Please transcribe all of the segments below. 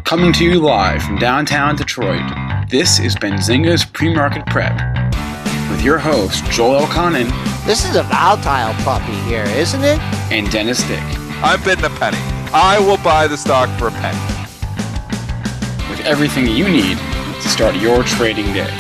Coming to you live from downtown Detroit, this is Benzinga's PreMarket Prep with your host, Joel Elconin. This is a volatile puppy here, isn't it? And Dennis Dick. I'm bidding a penny. I will buy the stock for a penny. With everything you need to start your trading day.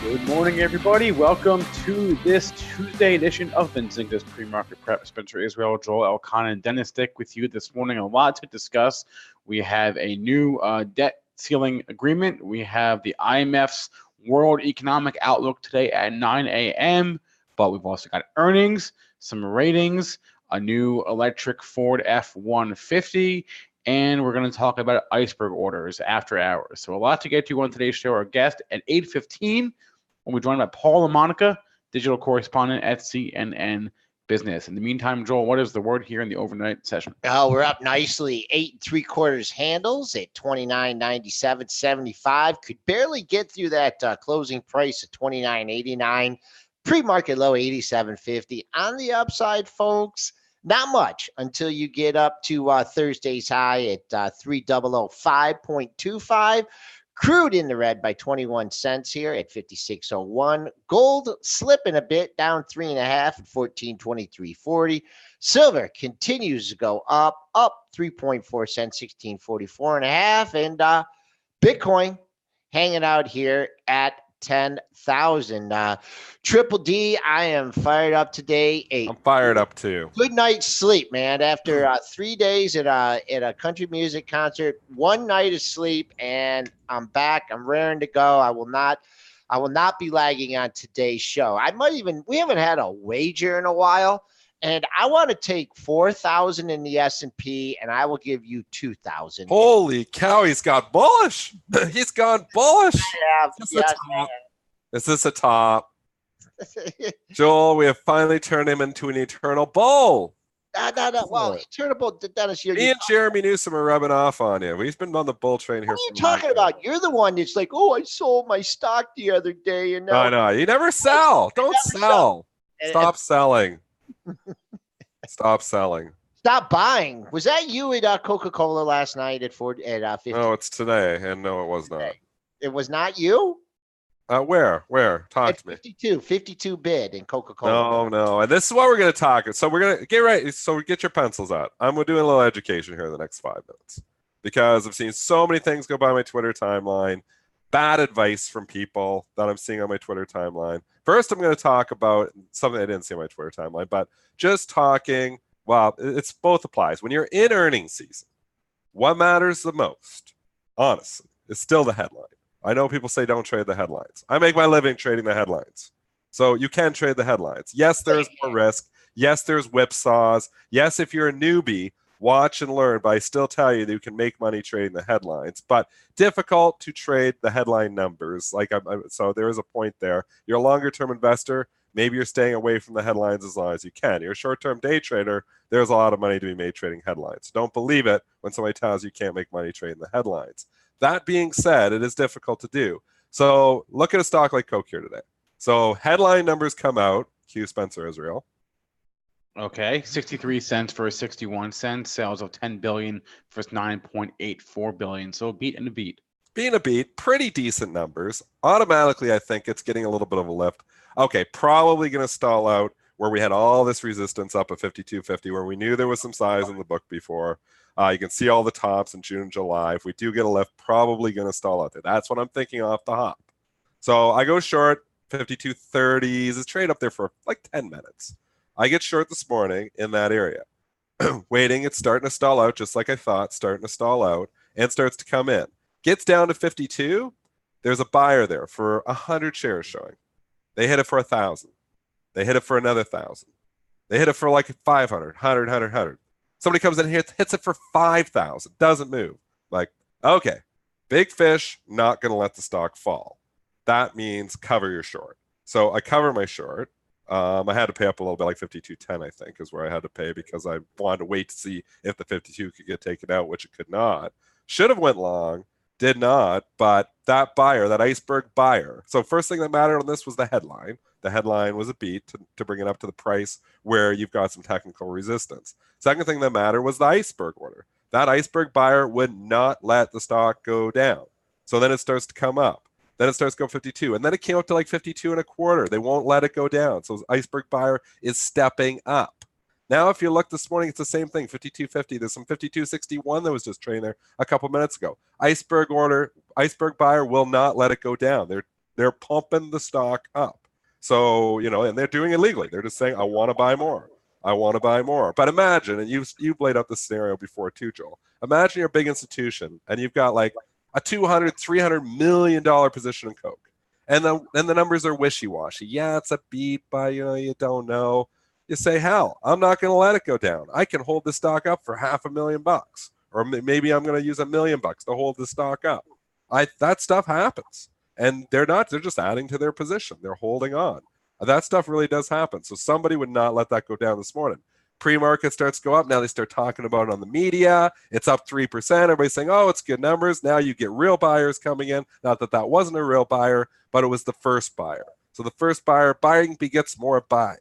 Good morning, everybody. Welcome to this Tuesday edition of Benzinga's PreMarket Prep. Spencer Israel, Joel Elconin, and Dennis Dick with you this morning. A lot to discuss. We have a new debt ceiling agreement. We have the IMF's World Economic Outlook today at 9 a.m. But we've also got earnings, some ratings, a new electric Ford F-150, and we're going to talk about iceberg orders after hours. So a lot to get to on today's show. Our guest at 8:15. When we're joined by Paul LaMonica, digital correspondent at CNN Business. In the meantime, Joel, what is the word here in the overnight session? Oh, we're up nicely. 8 3/4 handles at 29.97.75. Could barely get through that closing price of 29.89. Pre-market low 87.50. On the upside, folks, not much until you get up to Thursday's high at 3005.25. Crude in the red by 21 cents here at 56.01. Gold slipping a bit, down 3.5 at 14.2340. Silver continues to go up 3.4 cents, 16.44.5. And Bitcoin hanging out here at 10,000. Triple D, I am fired up today. I'm fired up too. Good night's sleep, man. After 3 days at a country music concert, one night of sleep, and I'm back. I'm raring to go. I will not be lagging on today's show. We haven't had a wager in a while, and I want to take 4,000 in the S&P, and I will give you 2,000. Holy cow, he's got bullish. He's gone bullish. Is this a top? Joel, we have finally turned him into an eternal bull. No. Well, eternal Dennis, me and Jeremy Newsom are rubbing off on you. We've been on the bull train here. What are you talking about? You're the one that's like, oh, I sold my stock the other day, and now I know you never sell. Don't sell. Stop selling. Stop selling. Stop buying. Was that you at Coca-Cola last night at 50? No, it's today, and no, it was not. It was not you? Where? Talk at to me. 52 bid in Coca-Cola. No. And this is what we're going to talk. So we're going to get right. So get your pencils out. I'm doing a little education here in the next 5 minutes because I've seen so many things go by my Twitter timeline. Bad advice from people that I'm seeing on my Twitter timeline. First, I'm going to talk about something I didn't see on my Twitter timeline, but just talking. Well, it's both applies. When you're in earnings season, what matters the most, honestly, is still the headline. I know people say don't trade the headlines. I make my living trading the headlines. So you can trade the headlines. Yes, there's more risk. Yes, there's whipsaws. Yes, if you're a newbie, watch and learn, but I still tell you that you can make money trading the headlines. But difficult to trade the headline numbers. So there is a point there. You're a longer-term investor. Maybe you're staying away from the headlines as long as you can. You're a short-term day trader. There's a lot of money to be made trading headlines. Don't believe it when somebody tells you can't make money trading the headlines. That being said, it is difficult to do. So look at a stock like Coke here today. So headline numbers come out. Cue Spencer Israel. Okay, 63 cents for 61 cents. Sales of 10 billion versus 9.84 billion. So a beat and a beat. Being a beat, pretty decent numbers. Automatically, I think it's getting a little bit of a lift. Okay, probably going to stall out where we had all this resistance up at 52.50, where we knew there was some size in the book before. You can see all the tops in June and July. If we do get a lift, probably going to stall out there. That's what I'm thinking off the hop. So I go short 52.30s. It's trade up there for like 10 minutes. I get short this morning in that area. Waiting, it's starting to stall out just like I thought, starting to stall out, and starts to come in. Gets down to 52. There's a buyer there for 100 shares showing. They hit it for 1,000. They hit it for another 1,000. They hit it for like 500, 100. Somebody comes in and hits it for 5,000. Doesn't move. Like, okay, big fish, not going to let the stock fall. That means cover your short. So I cover my short. I had to pay up a little bit, like 52.10, I think, is where I had to pay because I wanted to wait to see if the 52 could get taken out, which it could not. Should have went long, did not, but that buyer, that iceberg buyer. So first thing that mattered on this was the headline. The headline was a beat to bring it up to the price where you've got some technical resistance. Second thing that mattered was the iceberg order. That iceberg buyer would not let the stock go down. So then it starts to come up. Then it starts to go 52. And then it came up to like 52 and a quarter. They won't let it go down. So the iceberg buyer is stepping up. Now, if you look this morning, it's the same thing, 52.50. There's some 52.61 that was just trading there a couple minutes ago. Iceberg order, iceberg buyer will not let it go down. They're pumping the stock up. So, and they're doing it legally. They're just saying, I want to buy more. I want to buy more. But imagine, and you've laid out this scenario before too, Joel. Imagine you're a big institution and you've got like a $200, $300 million position in Coke. And the numbers are wishy-washy. Yeah, it's a beat, but you don't know. You say, hell, I'm not going to let it go down. I can hold the stock up for $500,000, or maybe I'm going to use $1 million to hold the stock up. That stuff happens, and they're just adding to their position. They're holding on. That stuff really does happen. So somebody would not let that go down this morning. Pre-market starts to go up. Now they start talking about it on the media. It's up 3%. Everybody's saying, oh, it's good numbers. Now you get real buyers coming in. Not that wasn't a real buyer, but it was the first buyer. So the first buyer, buying begets more buying.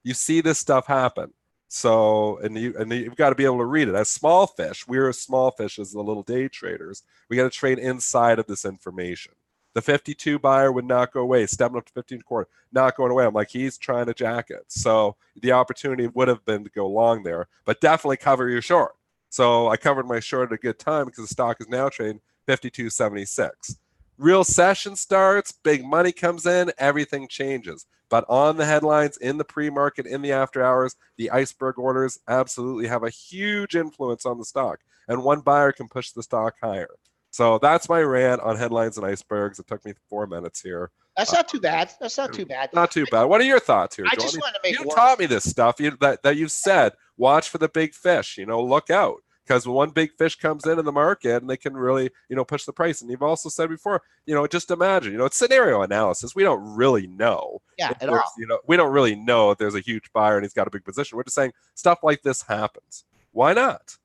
You see this stuff happen. So, and you've got to be able to read it. As small fish, we're as small fish as the little day traders. We got to trade inside of this information. The 52 buyer would not go away. Stepping up to 15 quarter, not going away. I'm like, he's trying to jack it. So the opportunity would have been to go long there, but definitely cover your short. So I covered my short at a good time because the stock is now trading 52.76. Real session starts, big money comes in, everything changes. But on the headlines, in the pre-market, in the after hours, the iceberg orders absolutely have a huge influence on the stock. And one buyer can push the stock higher. So that's my rant on headlines and icebergs. It took me 4 minutes here. That's not too bad. That's not too bad. Not too bad. What are your thoughts here, I Joel? just want to make you taught me this stuff that you've said. Watch for the big fish. Look out. Because one big fish comes in the market and they can really, push the price. And you've also said before, just imagine, it's scenario analysis. We don't really know. Yeah, at all. We don't really know if there's a huge buyer and he's got a big position. We're just saying stuff like this happens. Why not?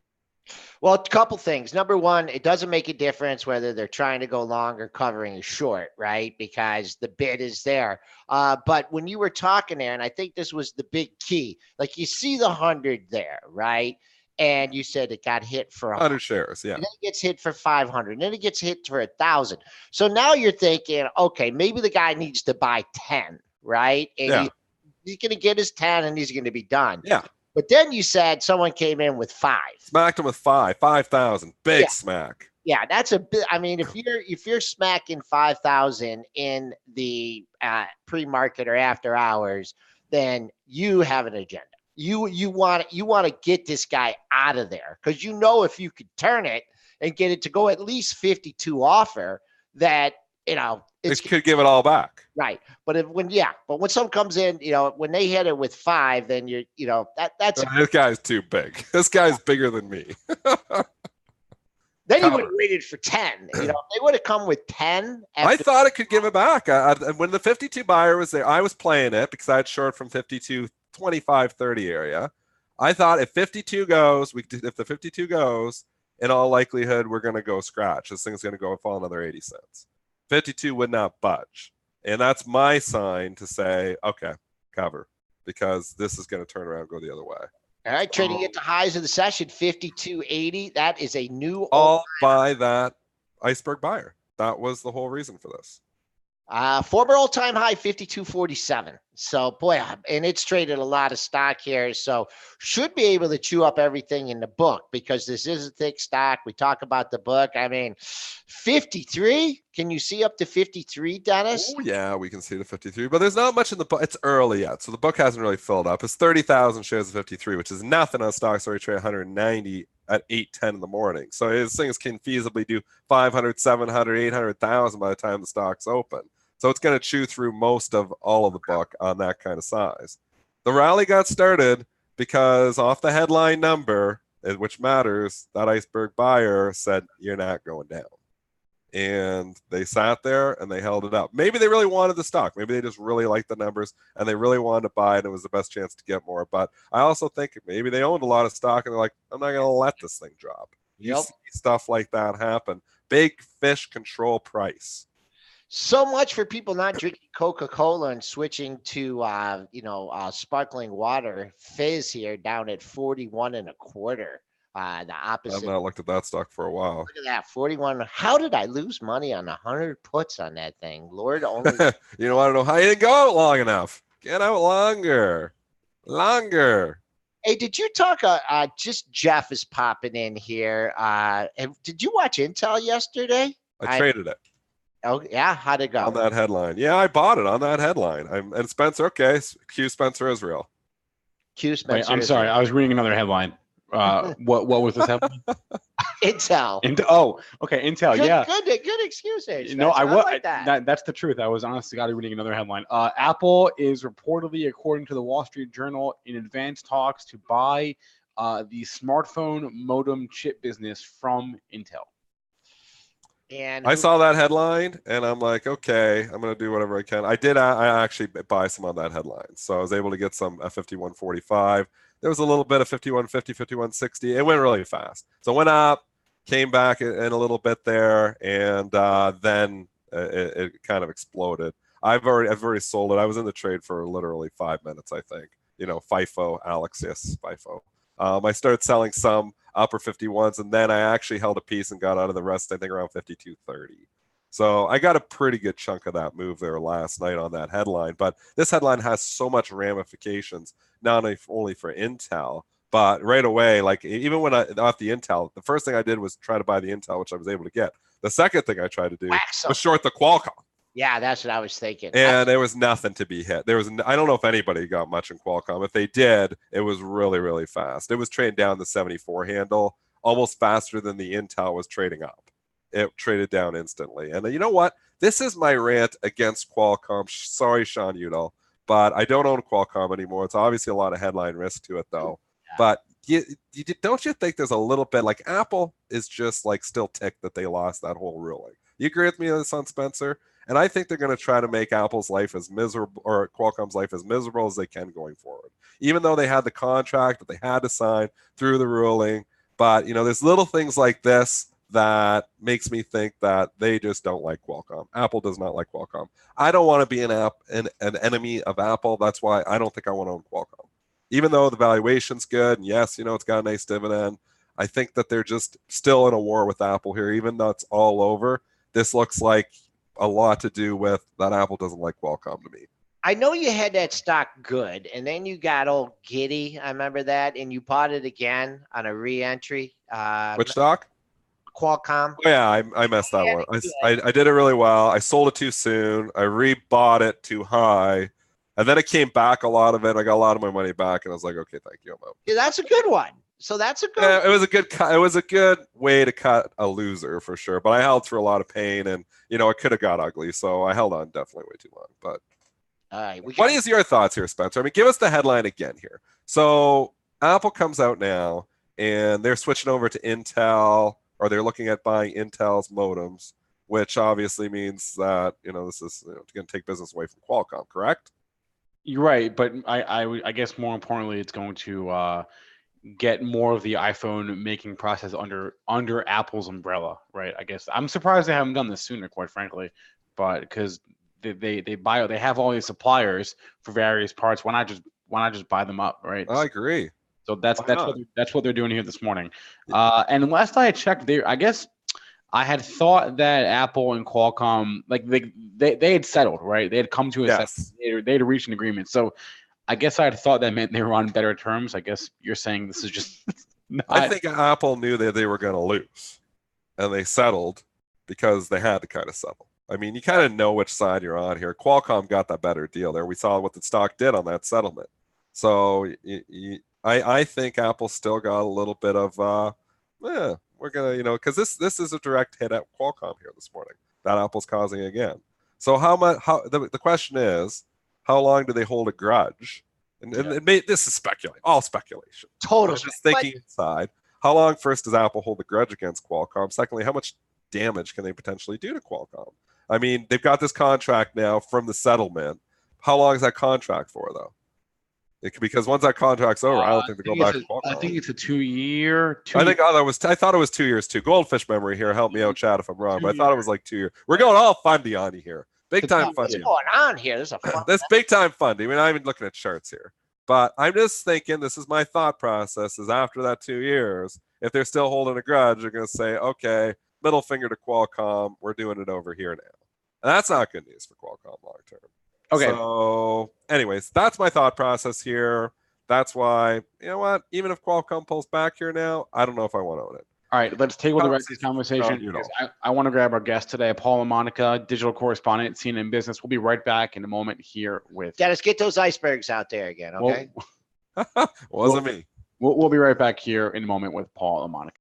Well, a couple things. Number one, it doesn't make a difference whether they're trying to go long or covering a short, right? Because the bid is there. But when you were talking there, and I think this was the big key, like you see the 100 there, right? And you said it got hit for 100 shares, yeah. And then it gets hit for 500, and then it gets hit for 1,000. So now you're thinking, okay, maybe the guy needs to buy 10, right? And he's going to get his 10, and he's going to be done. Yeah. But then you said someone came in with 5. Smacked him with 5,000. Big smack. Yeah, that's a bit. I mean, if you're smacking 5,000 in the pre-market or after hours, then you have an agenda. You want to get this guy out of there because if you could turn it and get it to go at least 52 offer, that it could give it all back. Right. But when someone comes in, when they hit it with 5, then that's this guy's too big. This guy's bigger than me. Then you would have waited for 10. They would have come with 10. I thought it could give it back. When the 52 buyer was there, I was playing it because I had short from 52, 25, 30 area. I thought if 52 goes, if the 52 goes, in all likelihood, we're going to go scratch. This thing's going to go and fall another 80 cents. 52 would not budge. And that's my sign to say, okay, cover, because this is going to turn around and go the other way. All right, trading at the highs of the session, 52.80. That is a new all by that iceberg buyer. That was the whole reason for this. Former all-time high, 52.47. So, boy, and it's traded a lot of stock here. So, should be able to chew up everything in the book because this is a thick stock. We talk about the book. I mean, 53. Can you see up to 53, Dennis? Oh, yeah, we can see the 53. But there's not much in the book. It's early yet, so the book hasn't really filled up. It's 30,000 shares of 53, which is nothing on stocks already trade 190 at 8:10 in the morning. So these things can feasibly do 500, 700, 800,000 by the time the stock's open. So it's going to chew through most of all of the book on that kind of size. The rally got started because off the headline number, which matters, that iceberg buyer said, you're not going down. And they sat there and they held it up. Maybe they really wanted the stock. Maybe they just really liked the numbers and they really wanted to buy it. And it was the best chance to get more. But I also think maybe they owned a lot of stock and they're like, I'm not going to let this thing drop. You see stuff like that happen. Big fish control price. So much for people not drinking Coca-Cola and switching to, sparkling water. Fizz here down at 41 and a quarter. The I've opposite. not looked at that stock for a while. Look at that, 41. How did I lose money on 100 puts on that thing? Lord only. You know, I don't know how you didn't go out long enough. Get out longer. Longer. Hey, did you talk? Just Jeff is popping in here. Did you watch Intel yesterday? I traded it. Oh yeah, how'd it go? On that headline. Yeah, I bought it on that headline. And Spencer, okay, Q Spencer Israel. Q Spencer. Wait, I'm sorry. I was reading another headline. What was this headline? Intel. Okay, Intel. Yeah. Good excuse there. No, I was. like that. That's the truth. I was honestly got reading another headline. Apple is reportedly, according to the Wall Street Journal, in advanced talks to buy the smartphone modem chip business from Intel. And I saw that headline and I'm like, okay, I'm going to do whatever I can. I actually buy some on that headline. So I was able to get some at 51.45. There was a little bit of 51.50, 51.60. It went really fast. So it went up, came back in a little bit there, and then it kind of exploded. I've already sold it. I was in the trade for literally 5 minutes, I think. You know, FIFO, Alexius, FIFO. I started selling some upper 51s, and then I actually held a piece and got out of the rest, I think, around 52.30. So I got a pretty good chunk of that move there last night on that headline. But this headline has so much ramifications, not only for Intel, but right away, like even when off the Intel, the first thing I did was try to buy the Intel, which I was able to get. The second thing I tried to do was short the Qualcomm. Yeah, that's what I was thinking. And there was nothing to be hit. I don't know if anybody got much in Qualcomm. If they did, it was really, really fast. It was trading down the 74 handle almost faster than the Intel was trading up. It traded down instantly. And you know what? This is my rant against Qualcomm. Sorry, Sean Udall, but I don't own Qualcomm anymore. It's obviously a lot of headline risk to it, though. Yeah. But don't you think there's a little bit like Apple is just like still ticked that they lost that whole ruling? You agree with me on this, on Spencer? And I think they're going to try to make Apple's life as miserable, or Qualcomm's life as miserable as they can going forward. Even though they had the contract that they had to sign through the ruling, but there's little things like this that makes me think that they just don't like Qualcomm. Apple does not like Qualcomm. I don't want to be an enemy of Apple. That's why I don't think I want to own Qualcomm. Even though the valuation's good, and yes, it's got a nice dividend, I think that they're just still in a war with Apple here. Even though it's all over, this looks like a lot to do with that Apple doesn't like Qualcomm to me. I know you had that stock good, and then you got old giddy. I remember that, and you bought it again on a re-entry. Which stock? Qualcomm. Oh, yeah, I messed that one. I did it really well. I sold it too soon. I rebought it too high, and then it came back a lot of it. I got a lot of my money back, and I was like, okay, thank you, I'm out. Yeah, that's a good one. So that's a good. Yeah, it was a good. It was a good way to cut a loser for sure. But I held through a lot of pain, and it could have got ugly. So I held on definitely way too long. But all right, what is your thoughts here, Spencer? I mean, give us the headline again here. So Apple comes out now, and they're switching over to Intel, or they're looking at buying Intel's modems, which obviously means that this is going to take business away from Qualcomm. Correct? You're right, but I guess more importantly, it's going to get more of the iPhone making process under Apple's umbrella, right? I guess I'm surprised they haven't done this sooner, quite frankly, but because they have all these suppliers for various parts. Why not just buy them up, right? I agree. So that's what they're doing here this morning. And last I checked, I guess I had thought that Apple and Qualcomm, like they had settled, right? They had come to a settlement. They had reached an agreement. So I guess I had thought that meant they were on better terms. I guess you're saying this is just not... I think Apple knew that they were going to lose, and they settled because they had to kind of settle. I mean, you kind of know which side you're on here. Qualcomm got that better deal there. We saw what the stock did on that settlement. So I think Apple still got a little bit of, we're going to, because this is a direct hit at Qualcomm here this morning that Apple's causing again. So the question is, how long do they hold a grudge? And this is all speculation. Total. Just thinking inside. How long first does Apple hold a grudge against Qualcomm? Secondly, how much damage can they potentially do to Qualcomm? I mean, they've got this contract now from the settlement. How long is that contract for, though? Because once that contract's over, I don't think they go back to I Qualcomm. think it's a 2-year. I thought it was 2 years too. Goldfish memory here. Help me out, Chad, if I'm wrong. But I thought it was like 2 years. We're going all fundy on you here. Big time fundy. What's going on here? This is a fun. This big time fundy. We're not even looking at charts here. But I'm just thinking, this is my thought process, is after that 2 years, if they're still holding a grudge, they're going to say, okay, middle finger to Qualcomm. We're doing it over here now. And that's not good news for Qualcomm long term. Okay. So anyways, that's my thought process here. That's why, you know what, even if Qualcomm pulls back here now, I don't know if I want to own it. All right, let's table the rest of this conversation. I want to grab our guest today, Paul and Monica, digital correspondent at TuneIn Business. We'll be right back in a moment here with. Dennis, get those icebergs out there again, okay? Wasn't me. We'll be right back here in a moment with Paul and Monica.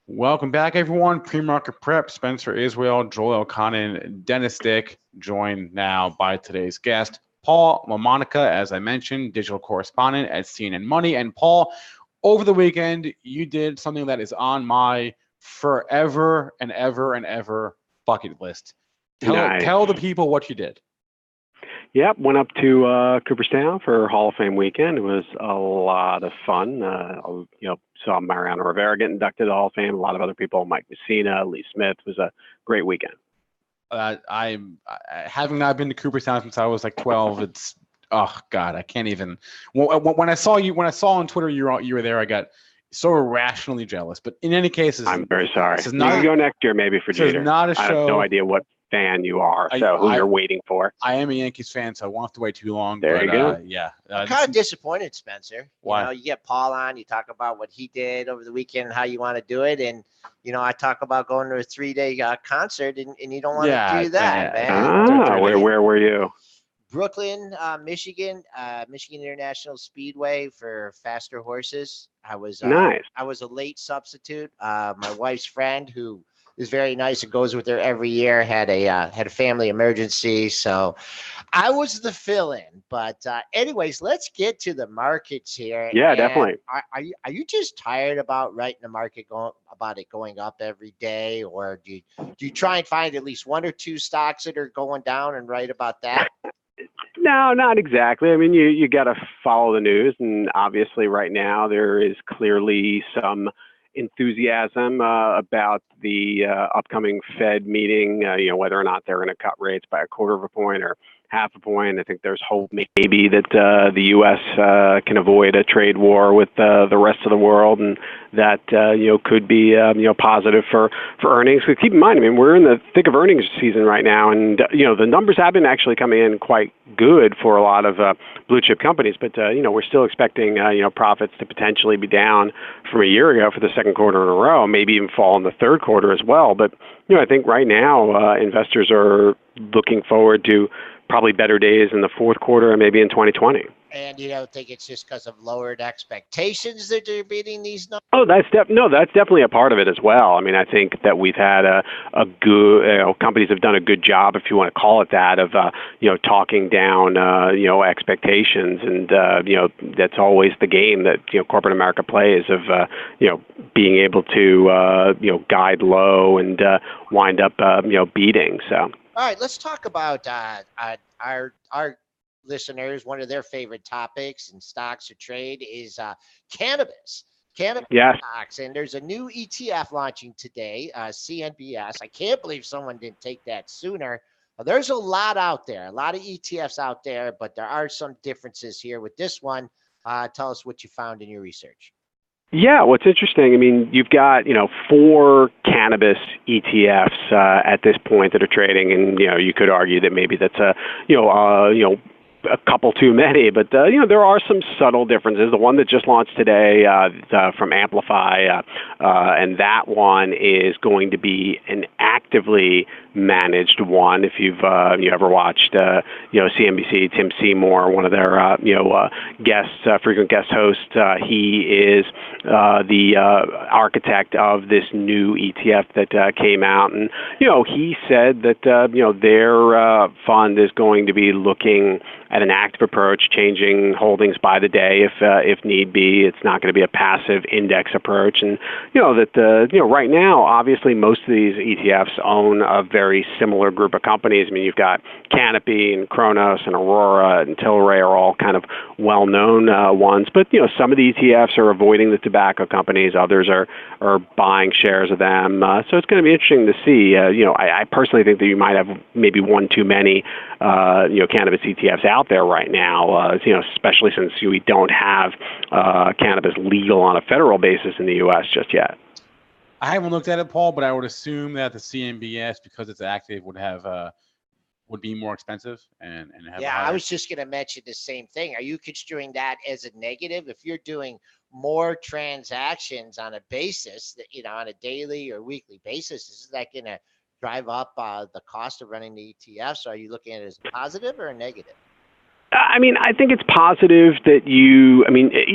Welcome back, everyone. Pre-Market Prep, Spencer Israel, Joel Elconin, Dennis Dick, joined now by today's guest, Paul LaMonica, as I mentioned, digital correspondent at CNN Money. And Paul, over the weekend, you did something that is on my forever and ever bucket list. Tell the people what you did. Yep, went up to Cooperstown for Hall of Fame weekend. It was a lot of fun. Saw Mariano Rivera get inducted to the Hall of Fame. A lot of other people, Mike Messina, Lee Smith. It was a great weekend. I'm having not been to Cooperstown since I was like 12. It's God, I can't even. When I saw on Twitter you were there, I got so irrationally jealous. But in any case, I'm very sorry. This is not, you can go next year maybe for Jeter. Not a show. I have no idea what fan you are, who you're waiting for. I am a Yankees fan, so I won't have to wait too long. There you go. I'm kind of disappointed, Spencer. Why? You get Paul on, you talk about what he did over the weekend and how you want to do it, and I talk about going to a 3-day concert, and you don't want to do that, man. Where were you? Brooklyn, Michigan, Michigan International Speedway for faster horses. I was nice. I was a late substitute. My wife's friend, who is very nice and goes with her every year, had a family emergency, so I was the fill-in. But anyways, let's get to the markets here. Yeah, definitely. Are you just tired about writing the market going up every day, or do you try and find at least one or two stocks that are going down and write about that? No, not exactly. I mean, you got to follow the news, and obviously right now there is clearly some enthusiasm about the upcoming Fed meeting, whether or not they're going to cut rates by 1/4 of a point or 1/2 a point. I think there's hope maybe that the U.S. Can avoid a trade war with the rest of the world, and that could be positive for earnings. Because keep in mind, I mean, we're in the thick of earnings season right now, and the numbers have been actually coming in quite good for a lot of blue chip companies, but we're still expecting profits to potentially be down from a year ago for the second quarter in a row, maybe even fall in the third quarter as well. But I think right now investors are looking forward to probably better days in the fourth quarter and maybe in 2020. And you don't think it's just because of lowered expectations that they're beating these numbers? Oh, that's definitely a part of it as well. I mean, I think that we've had a good, companies have done a good job, if you want to call it that, of talking down expectations, and that's always the game that corporate America plays of being able to guide low and wind up beating. So. All right, let's talk about our listeners. One of their favorite topics in stocks to trade is cannabis. Yes. Stocks, and there's a new ETF launching today, CNBS. I can't believe someone didn't take that sooner. There's a lot out there, a lot of ETFs out there, but there are some differences here with this one. Tell us what you found in your research. Yeah, what's interesting, I mean, you've got, 4 cannabis ETFs at this point that are trading, and, you could argue that maybe that's a, a couple too many, but there are some subtle differences. The one that just launched today from Amplify, and that one is going to be an actively managed one. If you've you ever watched CNBC, Tim Seymour, one of their guests, frequent guest hosts, he is the architect of this new ETF that came out, and he said that their fund is going to be looking at an active approach, changing holdings by the day if need be. It's not going to be a passive index approach, and right now, obviously, most of these ETFs own a very similar group of companies. I mean, you've got Canopy and Kronos and Aurora and Tilray are all kind of well-known ones, but some of the ETFs are avoiding the tobacco companies. Others are buying shares of them. So it's going to be interesting to see. I personally think that you might have maybe one too many cannabis ETFs out there right now, especially since we don't have cannabis legal on a federal basis in the U.S. just yet. I haven't looked at it, Paul, but I would assume that the CMBS, because it's active, would be more expensive and have I was just going to mention the same thing. Are you construing that as a negative? If you're doing more transactions on a basis that on a daily or weekly basis, is that going to drive up the cost of running the ETFs? Are you looking at it as a positive or a negative? I mean, I think it's positive that you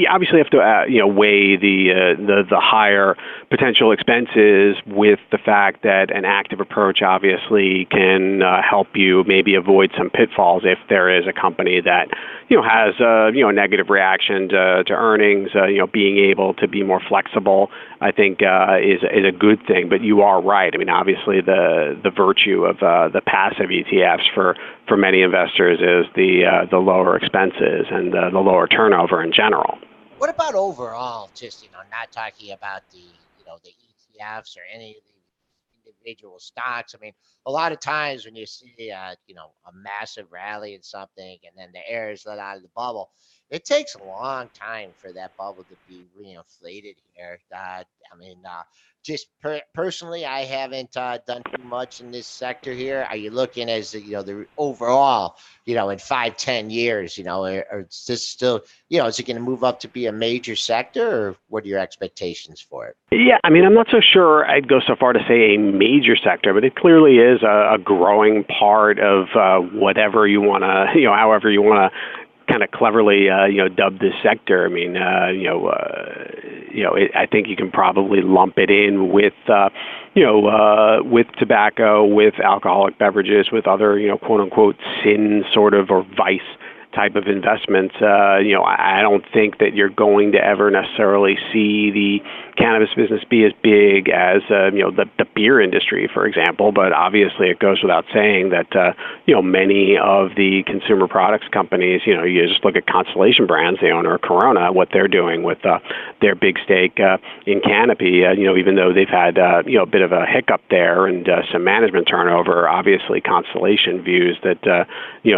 obviously have to, weigh the higher potential expenses with the fact that an active approach obviously can help you maybe avoid some pitfalls if there is a company that, has a negative reaction to earnings. Being able to be more flexible, I think, is a good thing. But you are right. I mean, obviously, the virtue of the passive ETFs for many investors is the lower expenses and the lower turnover in general. What about overall? Just not talking about the ETFs or any of the individual stocks. I mean, a lot of times when you see a massive rally in something and then the air is let out of the bubble, it takes a long time for that bubble to be reinflated here. Just personally, I haven't done too much in this sector here. Are you looking as the overall, in 5-10 years, or is this still, is it going to move up to be a major sector, or what are your expectations for it? Yeah, I mean, I'm not so sure I'd go so far to say a major sector, but it clearly is a growing part of whatever you want to, however you want to kind of cleverly, dub this sector. I mean, I think you can probably lump it in with, with tobacco, with alcoholic beverages, with other, quote unquote, sin sort of or vice type of investments. I don't think that you're going to ever necessarily see the cannabis business be as big as the beer industry, for example. But obviously, it goes without saying that many of the consumer products companies, you just look at Constellation Brands, the owner of Corona, what they're doing with their big stake in Canopy. Even though they've had a bit of a hiccup there and some management turnover, obviously Constellation views that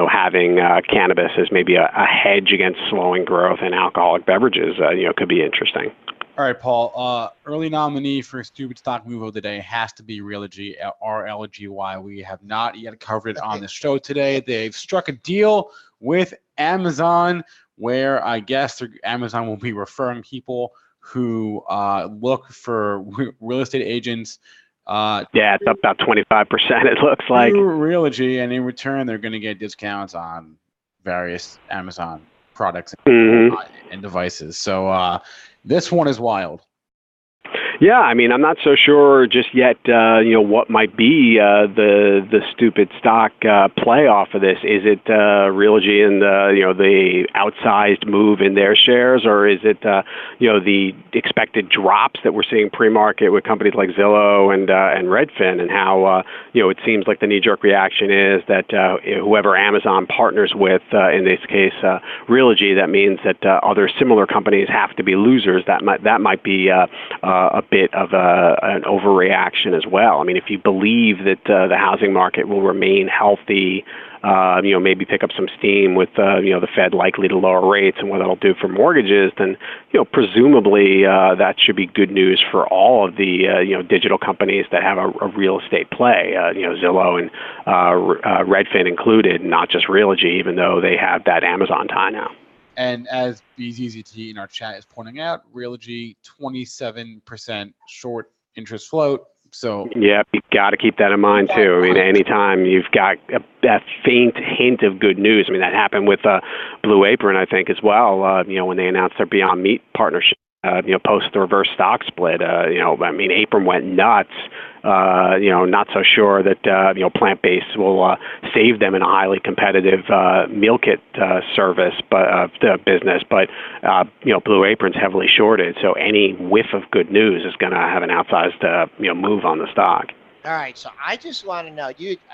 having cannabis as maybe a hedge against slowing growth in alcoholic beverages, could be interesting. All right, Paul. Early nominee for Stupid Stock Move of the Day has to be Realogy, RLGY. We have not yet covered it on the show today. They've struck a deal with Amazon where I guess Amazon will be referring people who look for real estate agents. It's up about 25%, it looks like. Realogy, and in return, they're going to get discounts on various Amazon products and devices. So this one is wild. Yeah, I mean, I'm not so sure just yet, what might be the stupid stock play off of this. Is it Realogy and the outsized move in their shares, or is it the expected drops that we're seeing pre-market with companies like Zillow and Redfin, and how it seems like the knee-jerk reaction is that whoever Amazon partners with, in this case Realogy, that means that other similar companies have to be losers. That might be a bit of an overreaction as well. I mean, if you believe that the housing market will remain healthy, maybe pick up some steam with the Fed likely to lower rates and what that'll do for mortgages, then presumably that should be good news for all of the digital companies that have a real estate play. Zillow and Redfin included, not just Realogy, even though they have that Amazon tie now. And as BZZT in our chat is pointing out, Realogy 27% short interest float. So yeah, you've got to keep that in mind too. I mean, anytime you've got that faint hint of good news. I mean, that happened with Blue Apron, I think, as well. When they announced their Beyond Meat partnership, post the reverse stock split. Apron went nuts. Not so sure that plant-based will save them in a highly competitive meal kit service, but business. But Blue Apron's heavily shorted, so any whiff of good news is going to have an outsized move on the stock. All right, so I just want to know,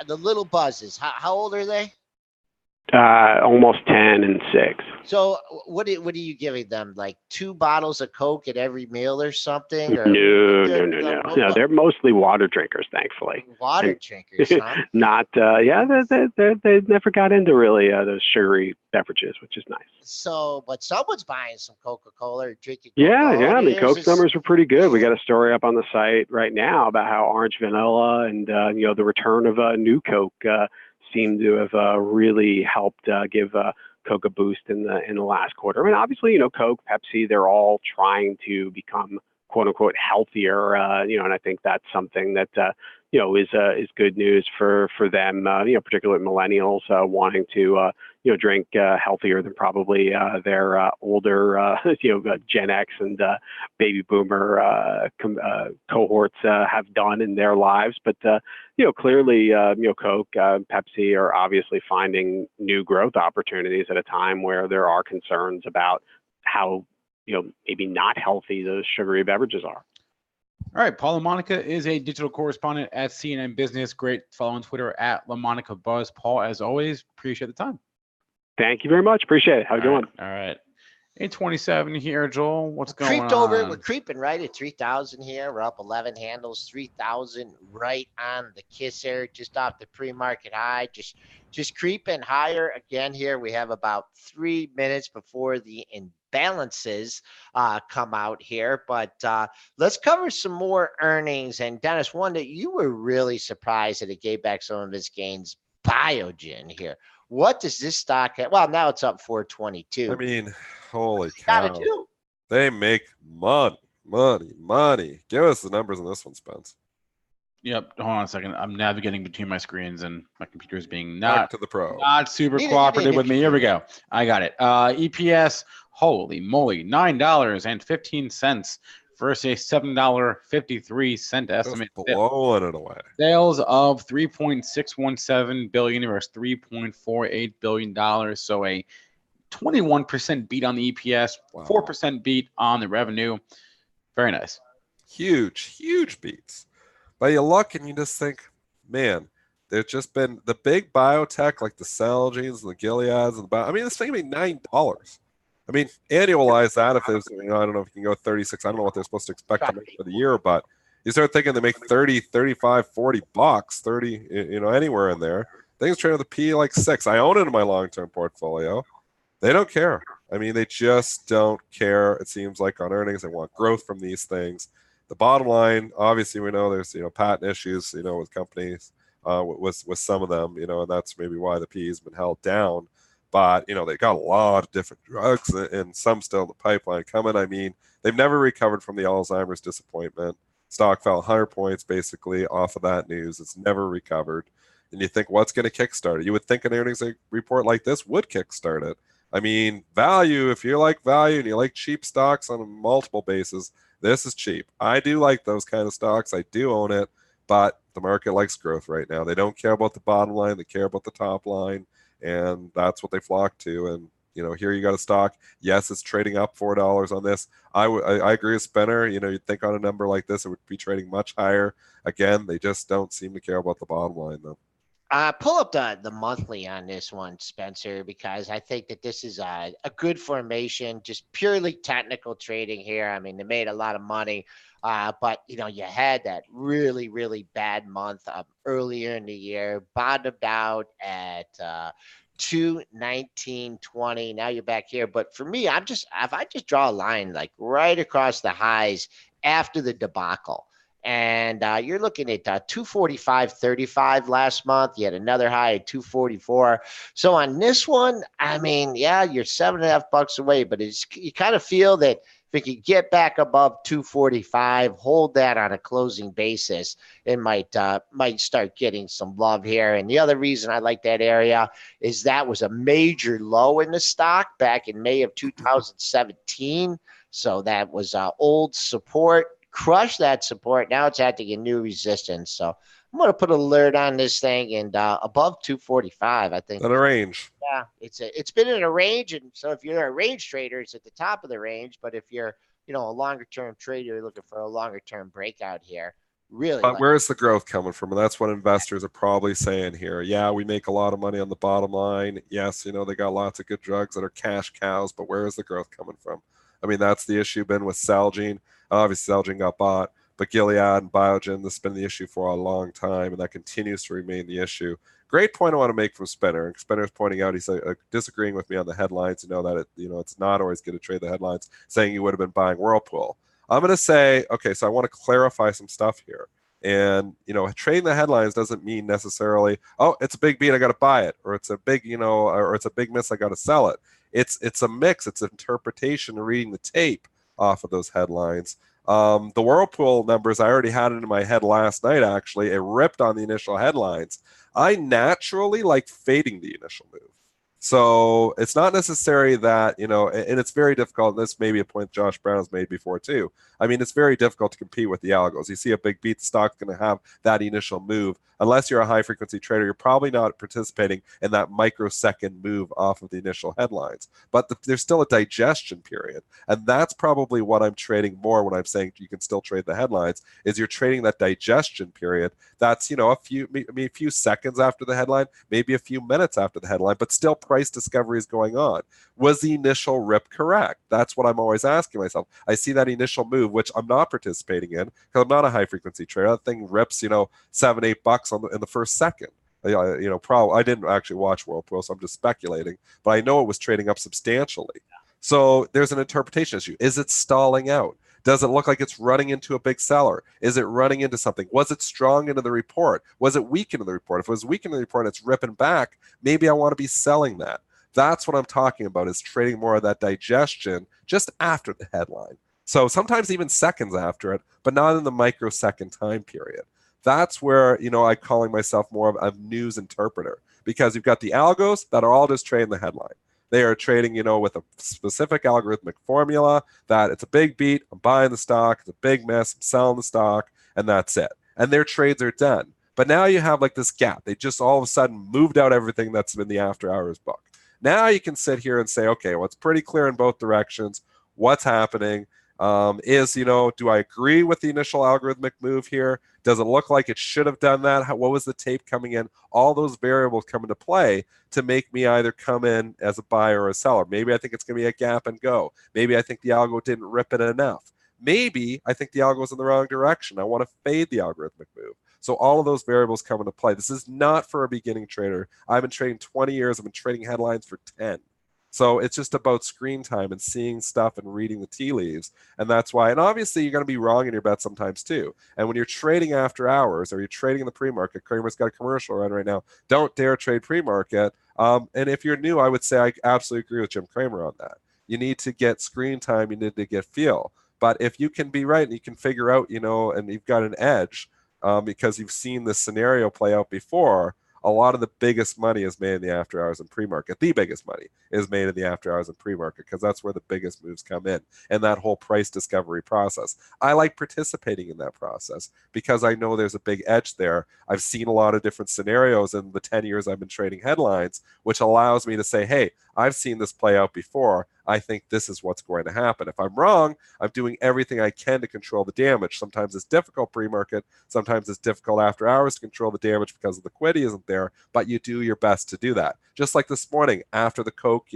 the little buzzes. How old are they? Almost 10 and 6. So what are you giving them? Like 2 bottles of Coke at every meal or something? Or No. They're mostly water drinkers, thankfully. Water drinkers, huh? Not, they never got into really those sugary beverages, which is nice. So, but someone's buying some Coca-Cola or drinking Coca-Cola. Yeah. I mean, Coke's numbers were pretty good. We got a story up on the site right now about how Orange Vanilla and, the return of new Coke seem to have really helped give Coke a boost in the last quarter. I mean, obviously, Coke, Pepsi, they're all trying to become quote unquote healthier, and I think that's something that is good news for them, particularly millennials wanting to drink healthier than probably their older Gen X and baby boomer cohorts have done in their lives. But clearly, Coke, Pepsi are obviously finding new growth opportunities at a time where there are concerns about how maybe not healthy those sugary beverages are. All right, Paul LaMonica is a digital correspondent at CNN Business. Great follow on Twitter at LaMonica Buzz. Paul, as always, appreciate the time. Thank you very much. Appreciate it. Have a good one. All right. 827 here, Joel. What's going on? We're creeping right at 3,000 here. We're up 11 handles, 3,000 right on the kisser, just off the pre-market high. Just creeping higher again here. We have about 3 minutes before the imbalances come out here. But let's cover some more earnings. And Dennis, one that you were really surprised that it gave back some of its gains, Biogen here. What does this stock have? Well, now it's up 422. I mean, holy cow. They make money. Give us the numbers on this one, Spence. Yep. Hold on a second. I'm navigating between my screens and my computer is being Back to the pro. Not super cooperative with me. Here we go. I got it. EPS, holy moly, $9.15 versus $7.53 estimate. Just blowing it away. Sales of $3.617 billion versus $3.48 billion. So a 21% beat on the EPS, 4% beat on the revenue. Very nice. Huge beats. But you look and you just think, man, there's just been the big biotech like the Celgenes and the Gileads and this thing made $9. I mean, annualize that if there's, I don't know if you can go 36. I don't know what they're supposed to expect to make for the year, but you start thinking they make 30, 35, 40 bucks, 30, anywhere in there. Things trade with a P like 6. I own it in my long-term portfolio. They don't care. I mean, they just don't care. It seems like on earnings, they want growth from these things. The bottom line, obviously, we know there's, patent issues, with companies, with some of them, and that's maybe why the P has been held down. But, they got a lot of different drugs and some still in the pipeline coming. I mean, they've never recovered from the Alzheimer's disappointment. Stock fell 100 points basically off of that news. It's never recovered. And you think, what's going to kickstart it? You would think an earnings report like this would kickstart it. I mean, value, if you like value and you like cheap stocks on a multiple basis, this is cheap. I do like those kind of stocks. I do own it. But the market likes growth right now. They don't care about the bottom line. They care about the top line. And that's what they flock to. And, here you got a stock. Yes, it's trading up $4 on this. I agree with Spencer. You'd think on a number like this, it would be trading much higher. Again, they just don't seem to care about the bottom line, though. Pull up the monthly on this one, Spencer, because I think that this is a good formation, just purely technical trading here. I mean, they made a lot of money, but you know, you had that really, really bad month earlier in the year, bottomed out at 219.20. Now you're back here, but for me, if I just draw a line like right across the highs after the debacle. And you're looking at 245.35 last month. You had another high at 244. So on this one, I mean, yeah, you're $7.5 away, but you kind of feel that if it could get back above 245, hold that on a closing basis, it might start getting some love here. And the other reason I like that area is that was a major low in the stock back in May of 2017. So that was old support. Crush that support. Now it's acting in new resistance. So I'm going to put an alert on this thing, and above 245, I think. In a range. Yeah, it's been in a range, and so if you're a range trader, it's at the top of the range. But if you're a longer term trader, you're looking for a longer term breakout here. Really, but where's the growth coming from? And that's what investors are probably saying here. Yeah, we make a lot of money on the bottom line. Yes, they got lots of good drugs that are cash cows, but where is the growth coming from? I mean, that's the issue been with Celgene. Obviously, Celgene got bought, but Gilead and Biogen, this has been the issue for a long time, and that continues to remain the issue. Great point I want to make from Spinner. Spinner's pointing out, he's disagreeing with me on the headlines. That it's not always good to trade the headlines, saying you would have been buying Whirlpool. I'm going to say, okay, so I want to clarify some stuff here. And, trading the headlines doesn't mean necessarily, oh, it's a big beat, I got to buy it, or it's a big, or it's a big miss, I got to sell it. It's a mix. It's interpretation and reading the tape off of those headlines. The Whirlpool numbers, I already had it in my head last night, actually. It ripped on the initial headlines. I naturally like fading the initial move. So it's not necessary that, and it's very difficult. This may be a point Josh Brown has made before too. I mean, it's very difficult to compete with the algos. You see a big beat, the stock's going to have that initial move. Unless you're a high frequency trader, you're probably not participating in that microsecond move off of the initial headlines. But there's still a digestion period. And that's probably what I'm trading more when I'm saying you can still trade the headlines, is you're trading that digestion period. That's, a few seconds after the headline, maybe a few minutes after the headline, but still price discovery is going on. Was the initial rip correct? That's what I'm always asking myself. I see that initial move, which I'm not participating in because I'm not a high frequency trader. That thing rips, $7-8 in the first second. I didn't actually watch Whirlpool, so I'm just speculating, but I know it was trading up substantially. So there's an interpretation issue. Is it stalling out? Does it look like it's running into a big seller? Is it running into something? Was it strong into the report? Was it weak into the report? If it was weak into the report and it's ripping back, maybe I want to be selling that. That's what I'm talking about, is trading more of that digestion just after the headline. So sometimes even seconds after it, but not in the microsecond time period. That's where, I'm calling myself more of a news interpreter, because you've got the algos that are all just trading the headline. They are trading, with a specific algorithmic formula that it's a big beat, I'm buying the stock, it's a big miss, I'm selling the stock, and that's it. And their trades are done. But now you have like this gap. They just all of a sudden moved out everything that's in the after hours book. Now you can sit here and say, okay, well, it's pretty clear in both directions. What's happening? Do I agree with the initial algorithmic move here? Does it look like it should have done that? What was the tape coming in? All those variables come into play to make me either come in as a buyer or a seller. Maybe I think it's going to be a gap and go. Maybe I think the algo didn't rip it enough. Maybe I think the algo is in the wrong direction. I want to fade the algorithmic move. So all of those variables come into play. This is not for a beginning trader. I've been trading 20 years. I've been trading headlines for 10. So it's just about screen time and seeing stuff and reading the tea leaves. And that's why, and obviously you're going to be wrong in your bet sometimes too. And when you're trading after hours or you're trading in the pre-market, Kramer's got a commercial right now. Don't dare trade pre-market. And if you're new, I would say I absolutely agree with Jim Cramer on that. You need to get screen time. You need to get feel. But if you can be right and you can figure out, and you've got an edge because you've seen this scenario play out before, a lot of the biggest money is made in the after hours and pre-market. The biggest money is made in the after hours and pre-market because that's where the biggest moves come in and that whole price discovery process. I like participating in that process because I know there's a big edge there. I've seen a lot of different scenarios in the 10 years I've been trading headlines, which allows me to say, hey, I've seen this play out before. I think this is what's going to happen. If I'm wrong, I'm doing everything I can to control the damage. Sometimes it's difficult pre-market. Sometimes it's difficult after hours to control the damage because the liquidity isn't there, but you do your best to do that. Just like this morning, after the Coke,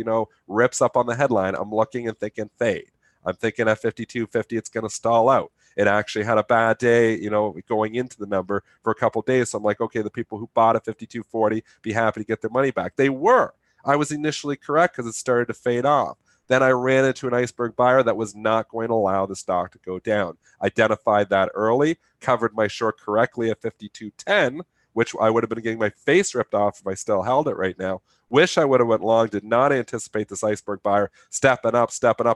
rips up on the headline, I'm looking and thinking fade. I'm thinking at 52.50, it's going to stall out. It actually had a bad day, going into the number for a couple of days. So I'm like, okay, the people who bought at 52.40, be happy to get their money back. They were. I was initially correct because it started to fade off. Then I ran into an iceberg buyer that was not going to allow the stock to go down. Identified that early, covered my short correctly at 52.10, which I would have been getting my face ripped off if I still held it right now. Wish I would have went long, did not anticipate this iceberg buyer stepping up.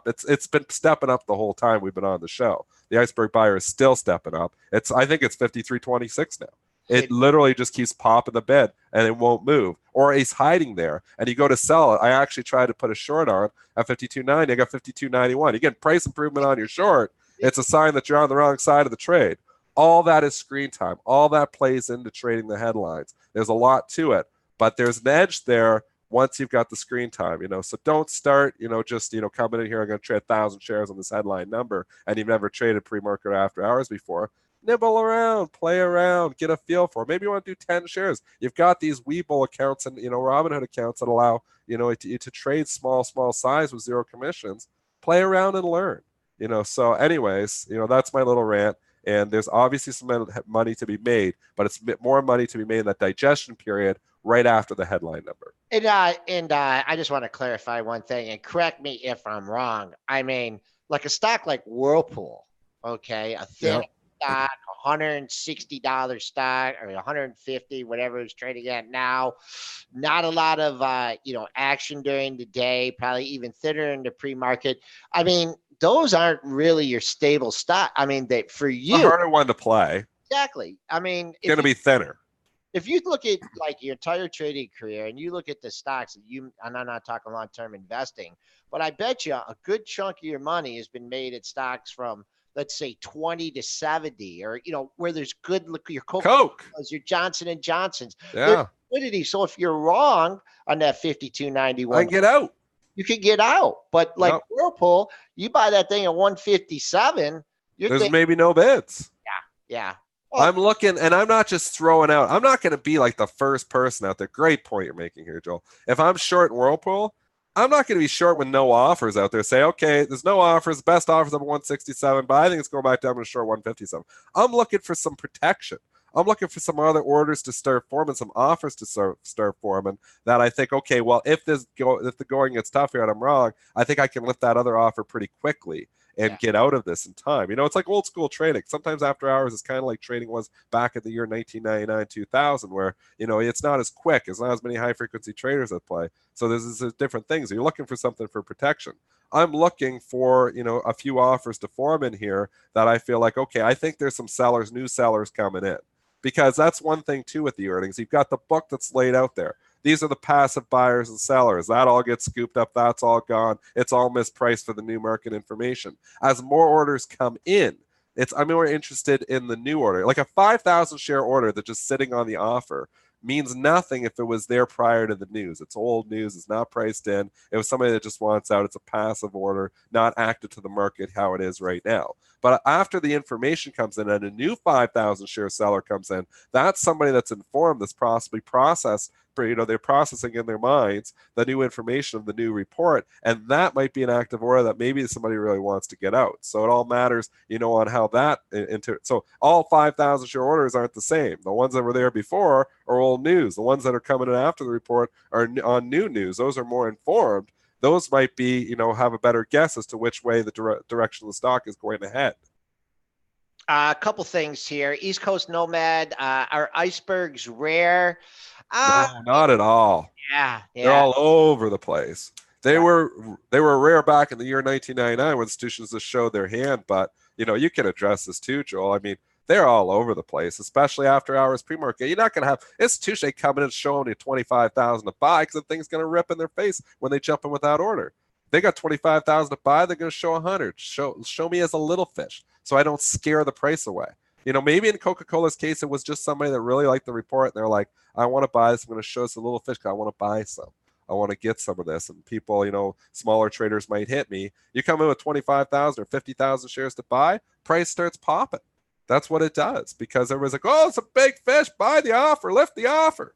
It's been stepping up the whole time we've been on the show. The iceberg buyer is still stepping up. I think it's 53.26 now. It literally just keeps popping the bid and it won't move. Or he's hiding there and you go to sell it. I actually tried to put a short on at 52.90. I got 52.91. You get price improvement on your short. It's a sign that you're on the wrong side of the trade. All that is screen time. All that plays into trading the headlines. There's a lot to it, but there's an edge there once you've got the screen time, So don't start, just, coming in here, I'm going to trade 1,000 shares on this headline number, and you've never traded pre-market or after hours before. Nibble around, play around, get a feel for it. Maybe you want to do 10 shares. You've got these Webull accounts and, Robinhood accounts that allow, to trade small size with zero commissions. Play around and learn, So anyways, that's my little rant. And there's obviously some money to be made, but it's more money to be made in that digestion period right after the headline number. And I just want to clarify one thing, and correct me if I'm wrong. I mean, like a stock like Whirlpool, okay, a thin stock, $160 stock or $150, whatever it's trading at now. Not a lot of action during the day, probably even thinner in the pre-market. I mean, those aren't really your stable stock. I mean, for you, it's a harder one to play. Exactly. I mean, it's going to be thinner. If you look at like your entire trading career and you look at the stocks and I'm not talking long-term investing, but I bet you a good chunk of your money has been made at stocks from, let's say, 20 to 70, or, where there's good, your Coke, your Johnson & Johnson's, liquidity. So if you're wrong on that 52.91, I get out. You can get out. But like Whirlpool, you buy that thing at 157. There's maybe no bids. Yeah. I'm looking, and I'm not just throwing out. I'm not going to be like the first person out there. Great point you're making here, Joel. If I'm short in Whirlpool, I'm not going to be short with no offers out there. Say, okay, there's no offers. Best offers up at 167, but I think it's going back down to short 157. I'm looking for some protection. I'm looking for some other orders to start forming, some offers to start forming that I think, okay, well, if the going gets tough here and I'm wrong, I think I can lift that other offer pretty quickly and get out of this in time. It's like old school trading. Sometimes after hours, it's kind of like trading was back in the year 1999, 2000, where, it's not as quick. It's not as many high frequency traders that play. So there's different things. You're looking for something for protection. I'm looking for, a few offers to form in here that I feel like, okay, I think there's some new sellers coming in. Because that's one thing too with the earnings. You've got the book that's laid out there. These are the passive buyers and sellers. That all gets scooped up. That's all gone. It's all mispriced for the new market information. As more orders come in, I'm more interested in the new order. Like a 5,000 share order that's just sitting on the offer means nothing if it was there prior to the news. It's old news. It's not priced in. It was somebody that just wants out. It's a passive order, not active to the market how it is right now. But after the information comes in and a new 5,000 share seller comes in, that's somebody that's informed, that's possibly processed. They're processing in their minds the new information of the new report, and that might be an active order that maybe somebody really wants to get out. So it all matters, on how that so all 5,000 share orders aren't the same. The ones that were there before are old news. The ones that are coming in after the report are on new news. Those are more informed. Those might be, have a better guess as to which way the direction of the stock is going to head. A couple things here. East Coast Nomad, are icebergs rare? No, not at all. Yeah. They're all over the place. They were rare back in the year 1999 when institutions just showed their hand. But, you can address this too, Joel. I mean, they're all over the place, especially after hours pre-market. You're not going to have institution coming in showing you 25,000 to buy because the thing's going to rip in their face when they jump in without order. They got 25,000 to buy. They're going to show 100. Show me as a little fish so I don't scare the price away. Maybe in Coca-Cola's case, it was just somebody that really liked the report. And they're like, I want to buy this. I'm going to show us a little fish because I want to buy some. I want to get some of this. And people, smaller traders might hit me. You come in with 25,000 or 50,000 shares to buy, price starts popping. That's what it does, because everybody's like, oh, it's a big fish. Buy the offer, lift the offer.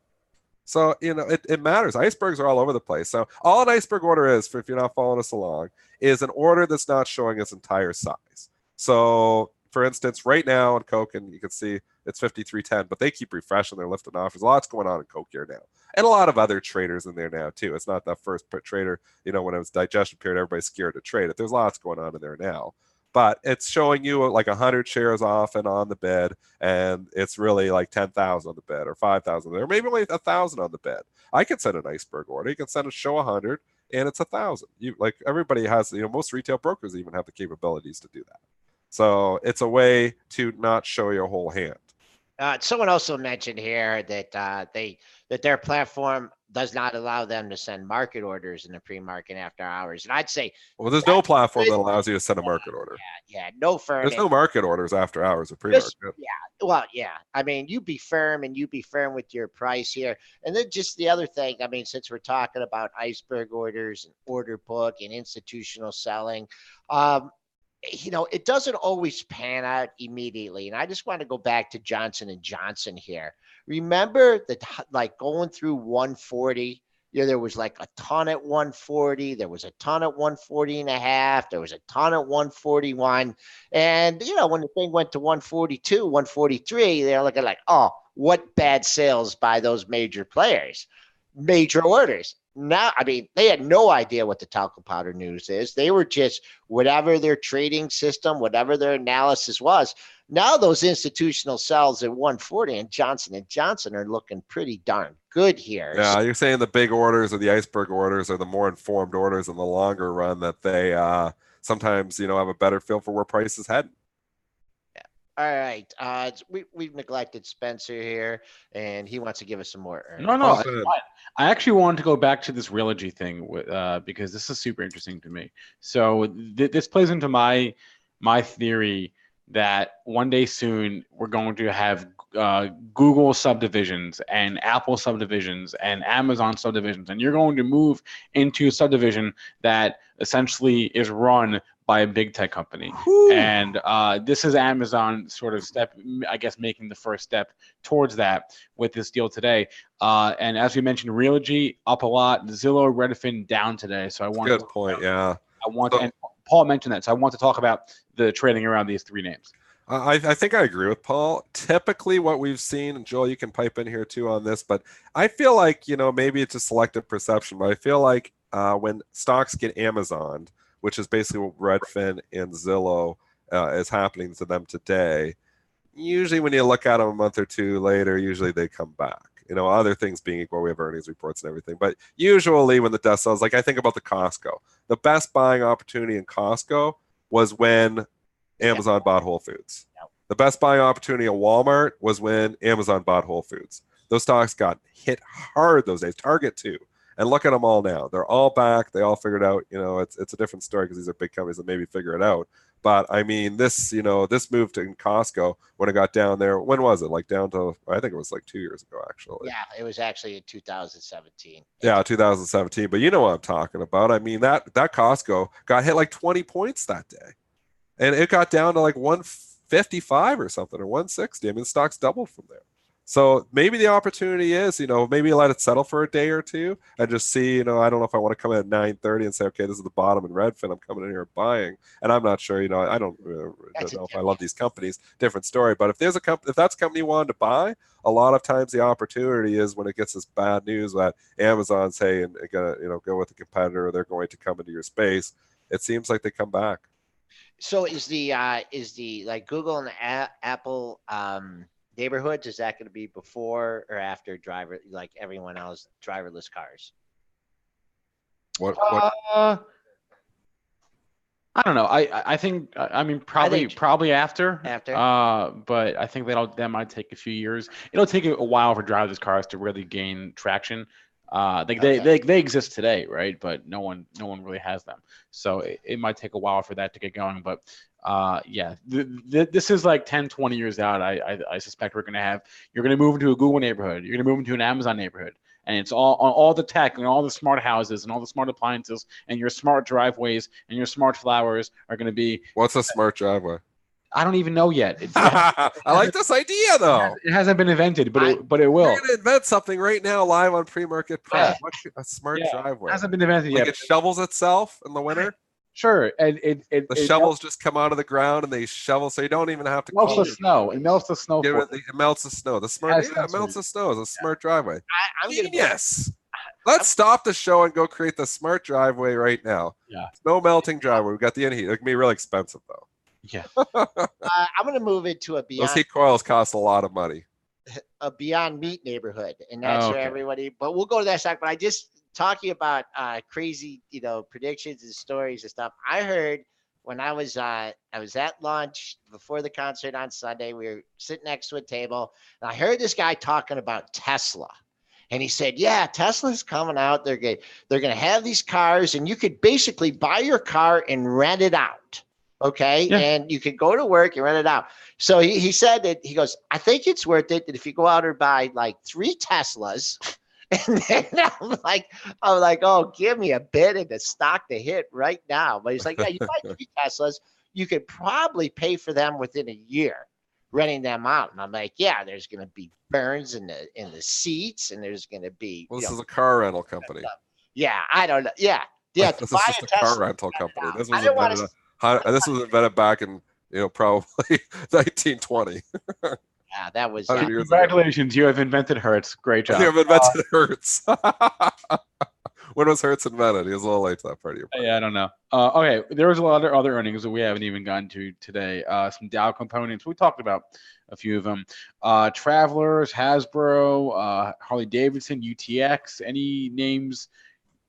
So, it matters. Icebergs are all over the place. So all an iceberg order is, if you're not following us along, is an order that's not showing its entire size. So, for instance, right now in Coke, and you can see it's 53.10, but they keep refreshing. They're lifting offers. Lots going on in Coke here now. And a lot of other traders in there now, too. It's not that first trader, when it was digestion period, everybody's scared to trade it. There's lots going on in there now. But it's showing you like 100 shares off and on the bid, and it's really like 10,000 on the bid or 5,000 or maybe only 1,000 on the bid. I can send an iceberg order. You can send a show 100 and it's 1,000. Everybody has, most retail brokers even have the capabilities to do that. So it's a way to not show your whole hand. Someone also mentioned here that that their platform does not allow them to send market orders in the pre-market after hours. And I'd say, well, there's no platform that allows you to send a market order. Yeah, no firm. There's no market orders after hours of pre-market. Well, yeah. I mean, you be firm with your price here. And then just the other thing, I mean, since we're talking about iceberg orders and order book and institutional selling, it doesn't always pan out immediately. And I just want to go back to Johnson & Johnson here. Remember that, like, going through 140, there was like a ton at 140. There was a ton at 140 and a half. There was a ton at 141. And, when the thing went to 142, 143, they're looking like, oh, what bad sales by those major players, major orders. Now, I mean, they had no idea what the talcum powder news is. They were just whatever their trading system, whatever their analysis was. Now those institutional sells at 140 and Johnson & Johnson are looking pretty darn good here. Yeah, you're saying the big orders or the iceberg orders are the more informed orders in the longer run, that they sometimes, have a better feel for where price is heading. All right. We've neglected Spencer here, and he wants to give us some more earnings. No. I actually wanted to go back to this Realogy thing because this is super interesting to me. So this plays into my theory that one day soon we're going to have Google subdivisions and Apple subdivisions and Amazon subdivisions, and you're going to move into a subdivision that essentially is run by a big tech company. Whew. And this is Amazon sort of making the first step towards that with this deal today. And as we mentioned, Realogy up a lot, Zillow, Redfin down today. So I want good point. Yeah. And Paul mentioned that. So I want to talk about the trading around these three names. I think I agree with Paul. Typically what we've seen, and Joel, you can pipe in here too on this, but I feel like, maybe it's a selective perception, but I feel like when stocks get Amazoned, which is basically what Redfin and Zillow is happening to them today, usually when you look at them a month or two later, usually they come back. Other things being equal, we have earnings reports and everything. But usually when the dust settles, like I think about the Costco. The best buying opportunity in Costco was when Amazon bought Whole Foods. Yep. The best buying opportunity at Walmart was when Amazon bought Whole Foods. Those stocks got hit hard those days. Target too. And look at them all now. They're all back. They all figured out, it's a different story because these are big companies that maybe figure it out. But I mean, this move to Costco when it got down there, when was it? Like down to, I think it was like 2 years ago, actually. Yeah, it was actually in 2017. Yeah, 2017. But you know what I'm talking about. I mean, that Costco got hit like 20 points that day. And it got down to like 155 or something, or 160. I mean, the stock's doubled from there. So maybe the opportunity is, maybe let it settle for a day or two and just see, I don't know if I want to come in at 9:30 and say, okay, this is the bottom in Redfin. I'm coming in here buying. And I'm not sure, I don't know if I love these companies. Different story. But if there's if that's a company you wanted to buy, a lot of times the opportunity is when it gets this bad news that Amazon's, hey, and go with a competitor, or they're going to come into your space. It seems like they come back. So is the like Google and Apple neighborhoods, is that going to be before or after like everyone else, driverless cars? What? I don't know. I think probably after. But I think that might take a few years. It'll take a while for driverless cars to really gain traction. They exist today, right? But no one really has them. So it might take a while for that to get going. But this is like 10, 20 years out. I suspect you're going to move into a Google neighborhood. You're going to move into an Amazon neighborhood. and it's all on all the tech and all the smart houses and all the smart appliances and your smart driveways and your smart flowers are going to be. What's a smart driveway? I don't even know yet. I like this idea though. It hasn't been invented, but it will. We're gonna invent something right now live on PreMarket Prep. A smart driveway. It hasn't been invented like yet. It shovels itself in the winter. Sure, and the shovels just come out of the ground and they shovel, so you don't even have to. Melts the snow. It melts the snow. It melts the snow. The smart, it melts the snow. It's a smart driveway. Genius. Let's stop the show and go create the smart driveway right now. Yeah. No melting driveway. We got the in-heat. It can be really expensive though. Yeah. I'm going to move into a Beyond. Those heat coils cost a lot of money. A Beyond Meat neighborhood, and that's where everybody. But we'll go to that side. But I just talking about crazy, predictions and stories and stuff. I heard when I was at lunch before the concert on Sunday. We were sitting next to a table, and I heard this guy talking about Tesla. And he said, yeah, Tesla's coming out. They're going to have these cars, and you could basically buy your car and rent it out. Okay. Yeah. And you could go to work and rent it out. So he said that he goes, I think it's worth it that if you go out and buy like 3 Teslas, and then I'm like, oh, give me a bid in the stock to hit right now. But he's like, yeah, you buy 3 Teslas, you could probably pay for them within a year, renting them out. And I'm like, yeah, there's going to be burns in the seats, and there's going to be. Well, this is a car rental company. Yeah, I don't know. Yeah. This is just a car rental company. This was invented back in probably 1920. Yeah, that was. Congratulations, you have invented Hertz. Great job. You have invented Hertz. When was Hertz invented? He was a little late to that party. Yeah, I don't know. Okay, there was a lot of other earnings that we haven't even gotten to today. Some Dow components. We talked about a few of them. Travelers, Hasbro, Harley Davidson, UTX. Any names?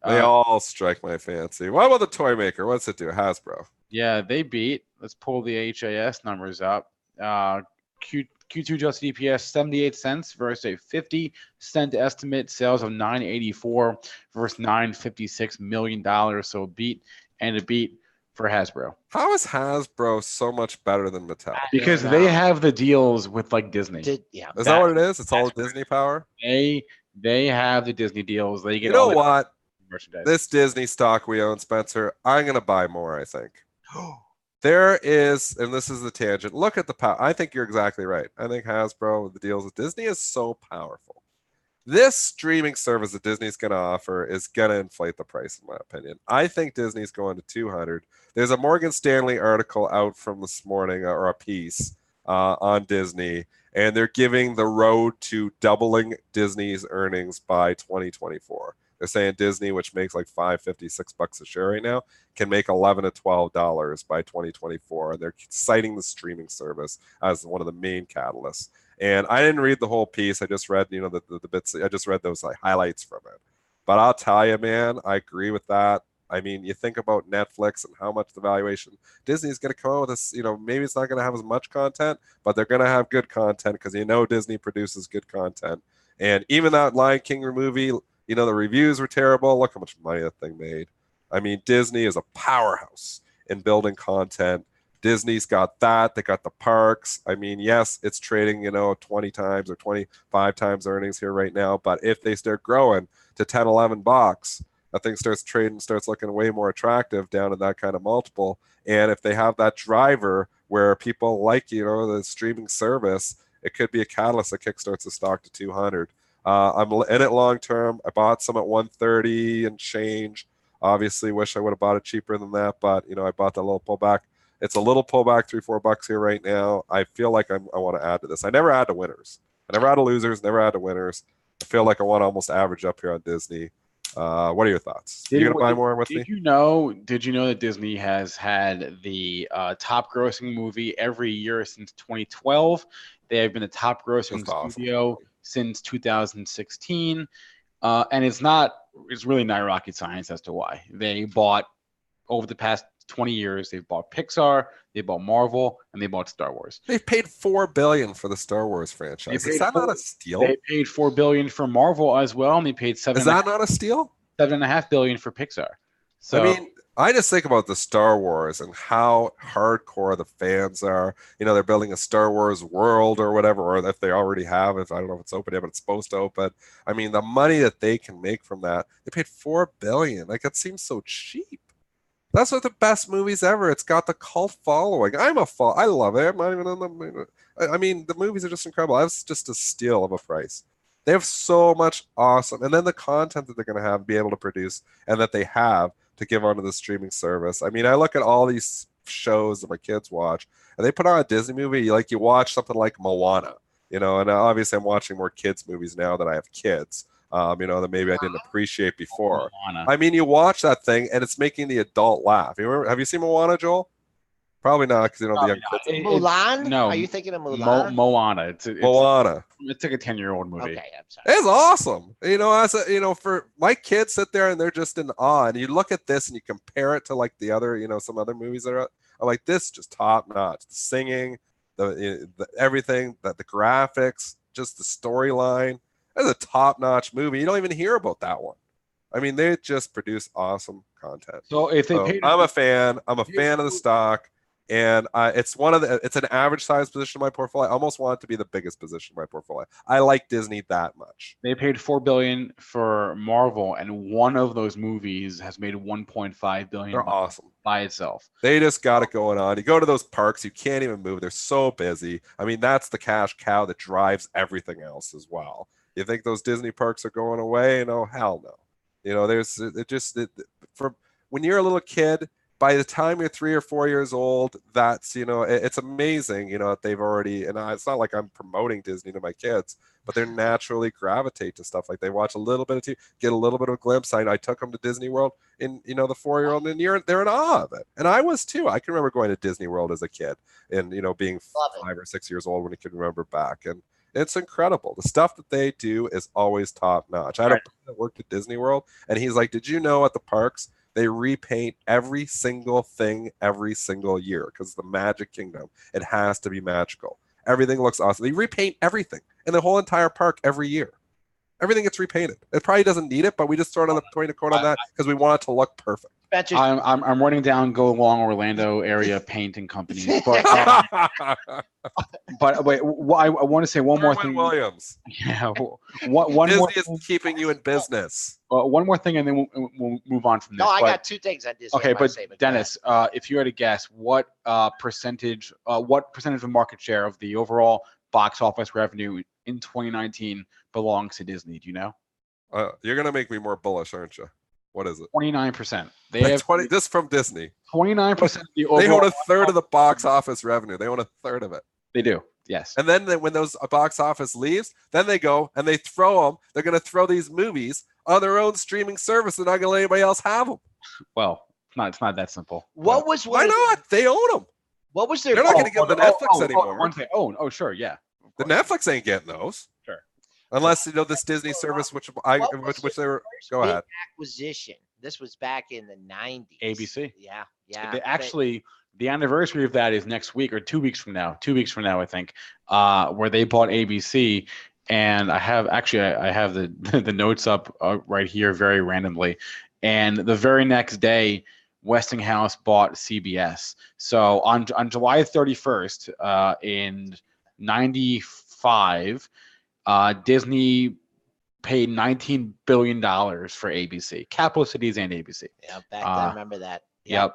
They all strike my fancy. What about the toy maker? What's it do? Hasbro. Yeah, they beat. Let's pull the HAS numbers up. Q2 adjusted EPS 78 cents versus a 50-cent estimate. Sales of $984 versus $956 million. So a beat for Hasbro. How is Hasbro so much better than Mattel? Because they have the deals with like Disney. Yeah. Is that what it is? It's all Disney power? They have the Disney deals. They get what? Merchandise. This Disney stock we own, Spencer, I'm going to buy more, I think. There is, and this is the tangent. Look at the power. I think you're exactly right. I think Hasbro, the deals with Disney is so powerful. This streaming service that Disney's going to offer is going to inflate the price, in my opinion. I think Disney's going to 200. There's a Morgan Stanley article out from this morning, or a piece on Disney, and they're giving the road to doubling Disney's earnings by 2024. They're saying Disney, which makes like $5.56 a share right now, can make $11 to $12 by 2024. They're citing the streaming service as one of the main catalysts. And I didn't read the whole piece. I just read, the bits. I just read those like highlights from it. But I'll tell you, man, I agree with that. I mean, you think about Netflix and how much the valuation. Disney's going to come out with this, maybe it's not going to have as much content, but they're going to have good content because Disney produces good content. And even that Lion King movie, the reviews were terrible. Look how much money that thing made. I mean, Disney is a powerhouse in building content. Disney's got that. They got the parks. I mean, yes, it's trading, 20 times or 25 times earnings here right now. But if they start growing to 10, 11 bucks, that thing starts trading, starts looking way more attractive down in that kind of multiple. And if they have that driver where people like, the streaming service, it could be a catalyst that kickstarts the stock to 200. I'm in it long term. I bought some at 130 and change. Obviously, wish I would have bought it cheaper than that, but I bought that little pullback. It's a little pullback, $3-4 here right now. I feel like I want to add to this. I never add to winners. I never add to losers. Never add to winners. I feel like I want to almost average up here on Disney. What are your thoughts? You gonna buy more with me? Did you know that Disney has had the top grossing movie every year since 2012? They have been the top grossing studio since 2016, and it's really not rocket science as to why. They bought, over the past 20 years, they've bought Pixar, they bought Marvel, and they bought Star Wars. They've paid $4 billion for the Star Wars franchise. Is that not a steal? They paid $4 billion for Marvel as well, and they paid $7.5 billion for Pixar. So I mean, I just think about the Star Wars and how hardcore the fans are. You know, they're building a Star Wars world or whatever, or if they already have, if I don't know if it's open yet, but it's supposed to open. I mean, the money that they can make from that, they paid $4 billion. Like, it seems so cheap. That's one of the best movies ever. It's got the cult following. I love it. I'm not even on the. I mean, the movies are just incredible. That's just a steal of a price. They have so much awesome, and then the content that they're going to have, be able to produce, and that they have to give onto the streaming service. I mean, I look at all these shows that my kids watch, and they put on a Disney movie. Like, you watch something like Moana, you know, and obviously I'm watching more kids movies now that I have kids. You know, that maybe I didn't appreciate before. Moana. I mean, you watch that thing and it's making the adult laugh. Have you seen Moana, Joel? Probably not, because you know the young kids. Mulan? No. Are you thinking of Mulan? Moana. It's Moana. It's like a 10-year-old movie. Okay, I'm sorry. It's awesome. You know, for my kids sit there and they're just in awe. And you look at this and you compare it to like the other, you know, some other movies that are like, this just top notch. The singing, the everything, the graphics, just the storyline. It's a top-notch movie. You don't even hear about that one. I mean, they just produce awesome content. So if they paid, I'm a fan. I'm a fan of the stock, and it's an average size position in my portfolio. I almost want it to be the biggest position in my portfolio. I like Disney that much. They paid $4 billion for Marvel, and one of those movies has made $1.5 billion. They're awesome by itself. They just got it going on. You go to those parks, you can't even move. They're so busy. I mean, that's the cash cow that drives everything else as well. You think those Disney parks are going away? No, hell no. You know, for when you're a little kid, by the time you're 3 or 4 years old, that's, you know, it's amazing, you know, that they've already, and it's not like I'm promoting Disney to my kids, but they naturally gravitate to stuff. Like, they watch a little bit of TV, get a little bit of a glimpse. I took them to Disney World, and, you know, the 4-year-old, and they're in awe of it. And I was too. I can remember going to Disney World as a kid and, you know, being 5 or 6 years old when you can remember back. And it's incredible. The stuff that they do is always top notch. I had a friend that worked at Disney World, and he's like, did you know at the parks, they repaint every single thing every single year because the Magic Kingdom, it has to be magical. Everything looks awesome. They repaint everything in the whole entire park every year. Everything gets repainted. It probably doesn't need it, but we just throw it on the point of code on that because we want it to look perfect. I'm running down Go Long Orlando area painting companies, but but wait, I want to say one more thing. Williams. Yeah, one Disney more is keeping you in business. One more thing, and then we'll move on from this. No, I got 2 things on Disney. Okay, but Dennis, if you had to guess, what percentage of market share of the overall box office revenue in 2019 belongs to Disney? Do you know? You're gonna make me more bullish, aren't you? What is it? 29%. They like have 20. This from Disney. 29% of the overall. They own a third of the box office revenue. They own a third of it. They do. Yes. And then when those box office leaves, then they go and they throw them. They're going to throw these movies on their own streaming service. They're not going to let anybody else have them. Well, it's not that simple. What was why not? They own them. What was their? They're not going to give the Netflix anymore. Once they own. Oh, sure, yeah. The Netflix ain't getting those. Sure. Unless, you know, this Disney service, which they were. Go ahead. Acquisition. This was back in the 90s. ABC. Yeah. Actually, the anniversary of that is next week or 2 weeks from now. 2 weeks from now, I think, where they bought ABC. And I have the notes up right here very randomly. And the very next day, Westinghouse bought CBS. So on July 31st, in 95, Disney paid $19 billion for ABC, Capital Cities and ABC. Yeah, back then, I remember that. Yep.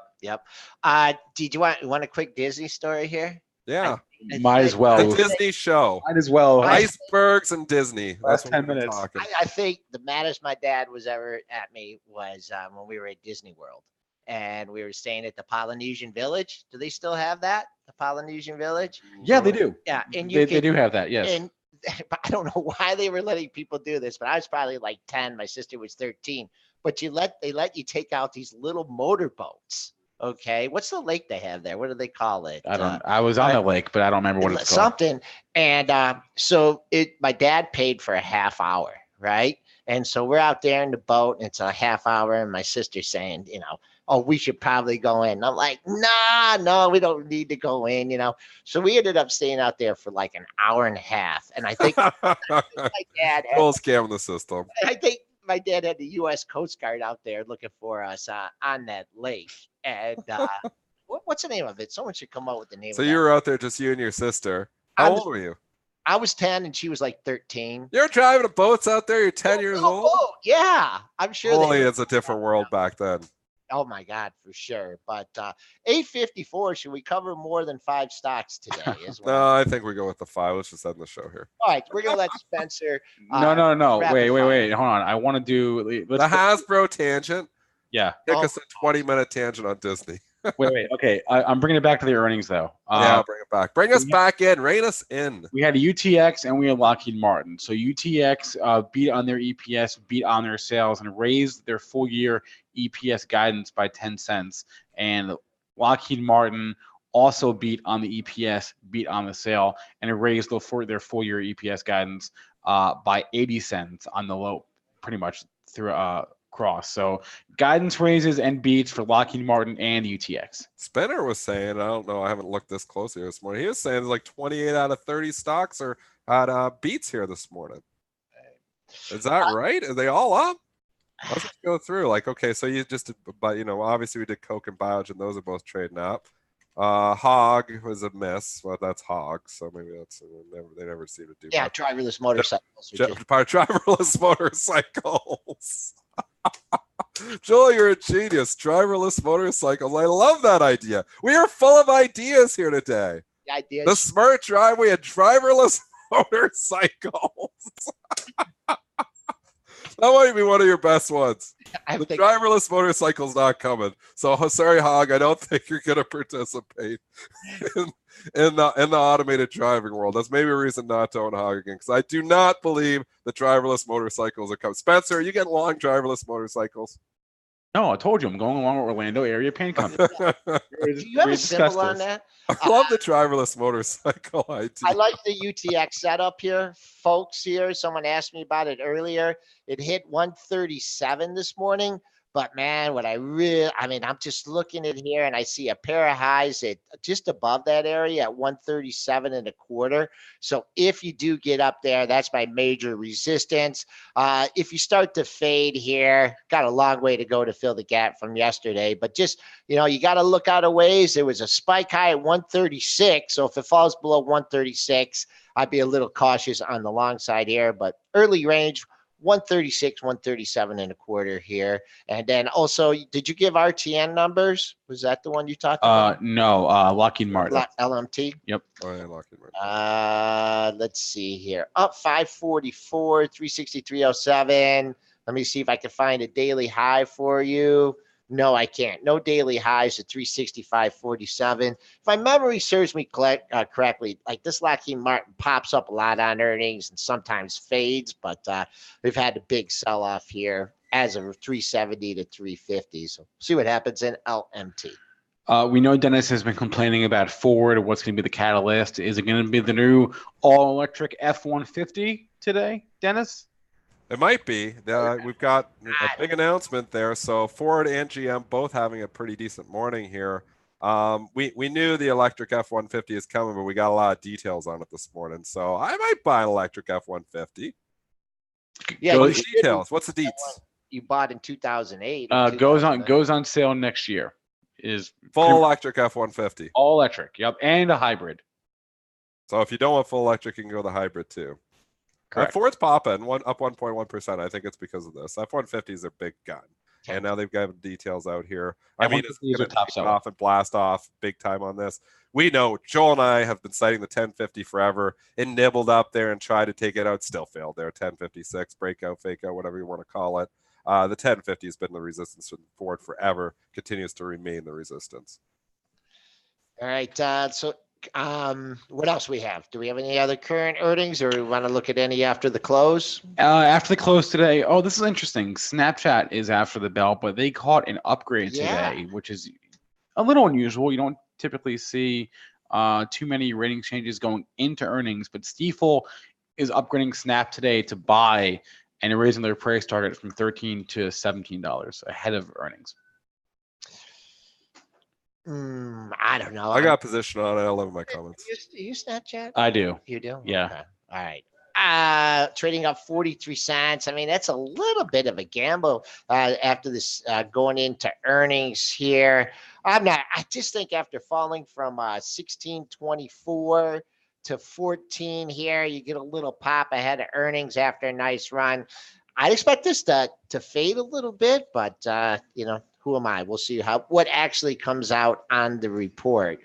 Did you want a quick Disney story here? Yeah. Might as well. The Disney show. Might as well. Icebergs and Disney. That's 10 minutes. I think the maddest my dad was ever at me was when we were at Disney World. And we were staying at the Polynesian Village. Do they still have that? The Polynesian Village? Yeah, they do. Yeah, and they do have that. Yes. And I don't know why they were letting people do this, but I was probably like 10. My sister was 13. But they let you take out these little motorboats. Okay, what's the lake they have there? What do they call it? I was on the lake, but I don't remember what it's called. Something. And so my dad paid for a half hour, right? And so we're out there in the boat, and it's a half hour, and my sister's saying, you know, oh, we should probably go in. And I'm like, no, we don't need to go in, you know. So we ended up staying out there for like an hour and a half. And I think my dad had, scamming the system. I think my dad had the U.S. Coast Guard out there looking for us on that lake. And what's the name of it? Someone should come up with the name So of you that. were out there, just you and your sister. How old were you? I was 10 and she was like 13. You're driving boats out there. You're 10 years old. Oh, yeah. I'm sure. Only it's a different world back then. Oh my God, for sure. But 854. Should we cover more than 5 stocks today? No, I think we go with the 5. Let's just end the show here. All right, we're gonna let Spencer. No. Wait. Hold on. I want to do the Hasbro tangent. Yeah. Pick us a 20-minute tangent on Disney. wait. Okay. I'm bringing it back to the earnings though. Yeah, bring it back. Bring us back in. Rein us in. We had a UTX and we had Lockheed Martin. So UTX beat on their EPS, beat on their sales, and raised their full year EPS guidance by 10 cents. And Lockheed Martin also beat on the EPS, beat on the sale, and it raised their full year EPS guidance by 80 cents on the low, pretty much through cross. So guidance raises and beats for Lockheed Martin and UTX. Spinner was saying, I don't know, I haven't looked this closely this morning. He was saying like 28 out of 30 stocks are at beats here this morning. Is that right? Are they all up? Let's just go through. Like, okay, so you just, but obviously we did Coke and Biogen. Those are both trading up. Hog was a miss. Well, that's Hog, so maybe that's they never seem to do. Yeah, much. driverless motorcycles. Driverless motorcycles. Joel, you're a genius. Driverless motorcycles. I love that idea. We are full of ideas here today. The idea. The smart driveway and driverless motorcycles. That might be one of your best ones. The driverless motorcycle's not coming. So sorry, Hog. I don't think you're going to participate in the automated driving world. That's maybe a reason not to own Hog again, because I do not believe the driverless motorcycles are coming. Spencer, are you getting long driverless motorcycles? No, I told you I'm going along with Orlando Area Paint Company. Do you have a symbol on that? I love the driverless motorcycle idea. I like the UTX setup here, folks. Here, someone asked me about it earlier. It hit 137 this morning, but man, I'm just looking at here and I see a pair of highs at just above that area at 137.25. So if you do get up there, that's my major resistance. If you start to fade here, got a long way to go to fill the gap from yesterday, but just, you got to look out a ways. There was a spike high at 136. So if it falls below 136, I'd be a little cautious on the long side here, but early range, 136, 137.25 here. And then also, did you give RTN numbers? Was that the one you talked about? No, Lockheed Martin. LMT? Yep. Oh, yeah, Lockheed Martin. Let's see here. Up 544, 363.07. Let me see if I can find a daily high for you. No, I can't. No daily highs at 365.47. If my memory serves me correctly, like this Lockheed Martin pops up a lot on earnings and sometimes fades, but we've had a big sell-off here as of 370 to 350. So see what happens in LMT. We know Dennis has been complaining about Ford. What's going to be the catalyst? Is it going to be the new all-electric F-150 today, Dennis? It might be. We've got a big announcement there. So Ford and GM both having a pretty decent morning here. We knew the electric F-150 is coming, but we got a lot of details on it this morning. So I might buy an electric F-150. Yeah, details. What's the deets? You bought in 2008. Goes on sale next year. Is full electric F-150. All electric. Yep, and a hybrid. So if you don't want full electric, you can go the hybrid too. Ford's popping up 1.1%. I think it's because of this. F-150 is their big gun, and now they've got details out here. I mean, it's going to take off and blast off big time on this. We know Joel and I have been citing the 1050 forever. It nibbled up there and tried to take it out, still failed there. 1056 breakout, fake out, whatever you want to call it. The 1050 has been the resistance for Ford forever. Continues to remain the resistance. All right. So what else we have? Do we have any other current earnings, or we want to look at any after the close? After the close today. Oh, this is interesting. Snapchat is after the bell, but they caught an upgrade today, which is a little unusual. You don't typically see too many rating changes going into earnings, but Stifel is upgrading Snap today to buy and raising their price target from $13 to $17 ahead of earnings. I don't know. I got position on it. I love my comments. You Snapchat? I do. You do? Yeah. Okay. All right. trading up 43 cents. I mean, that's a little bit of a gamble after this going into earnings here. I just think after falling from 16.24 to 14 here, you get a little pop ahead of earnings after a nice run. I'd expect this to fade a little bit, but who am I? We'll see what actually comes out on the report.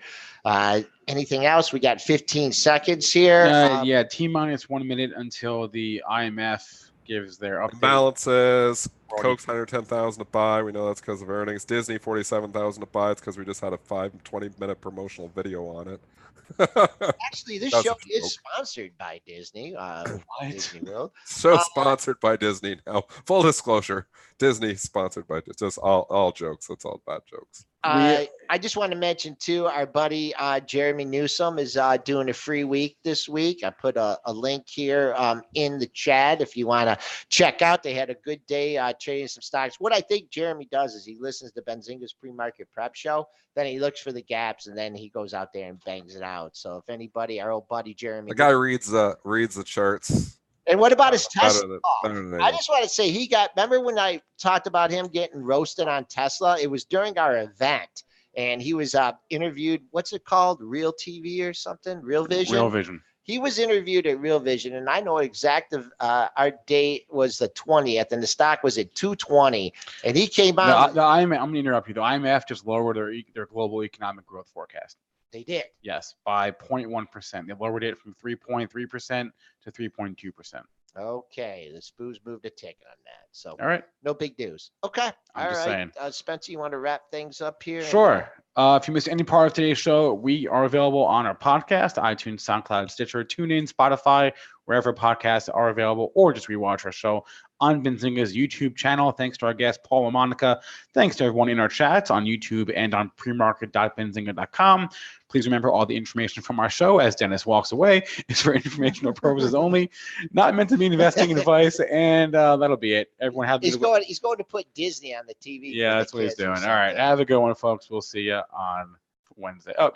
Anything else? We got 15 seconds here. Yeah, T-minus 1 minute until the IMF gives their update. Balances. Coke's 110,000 to buy. We know that's because of earnings. Disney 47,000 to buy. It's because we just had a 20-minute promotional video on it. Actually, this show is sponsored by Disney. Disney World. So sponsored by Disney now. Full disclosure, Disney sponsored by just all jokes. That's all bad jokes. I just want to mention too, our buddy Jeremy Newsom is doing a free week this week. I put a link here in the chat if you want to check out. They had a good day trading some stocks. What I think Jeremy does is he listens to Benzinga's pre-market prep show, then he looks for the gaps, and then he goes out there and bangs it out. So if anybody, our old buddy Jeremy, the guy reads the charts. And what about his Tesla? I just want to say remember when I talked about him getting roasted on Tesla? It was during our event, and he was interviewed. What's it called? Real TV or something? Real Vision? Real Vision. He was interviewed at Real Vision, and I know exact our date was the 20th, and the stock was at 220, and he came on. I'm going to interrupt you. The IMF just lowered their global economic growth forecast. They did. Yes, by 0.1%. They lowered it from 3.3% to 3.2%. Okay, the spoos moved a tick on that. So, all right, no big news. Okay, I'm just saying. Spencer, you want to wrap things up here? Sure. If you missed any part of today's show, we are available on our podcast, iTunes, SoundCloud, Stitcher, TuneIn, Spotify, wherever podcasts are available, or just rewatch our show on Benzinga's YouTube channel. Thanks to our guests, Paul and Monica. Thanks to everyone in our chats on YouTube and on premarket.benzinga.com. Please remember all the information from our show, as Dennis walks away, is for informational purposes only, not meant to be investing advice, and that'll be it. Everyone have he's going to put Disney on the TV. Yeah, that's what he's doing. All right, have a good one, folks. We'll see you on Wednesday. Oh,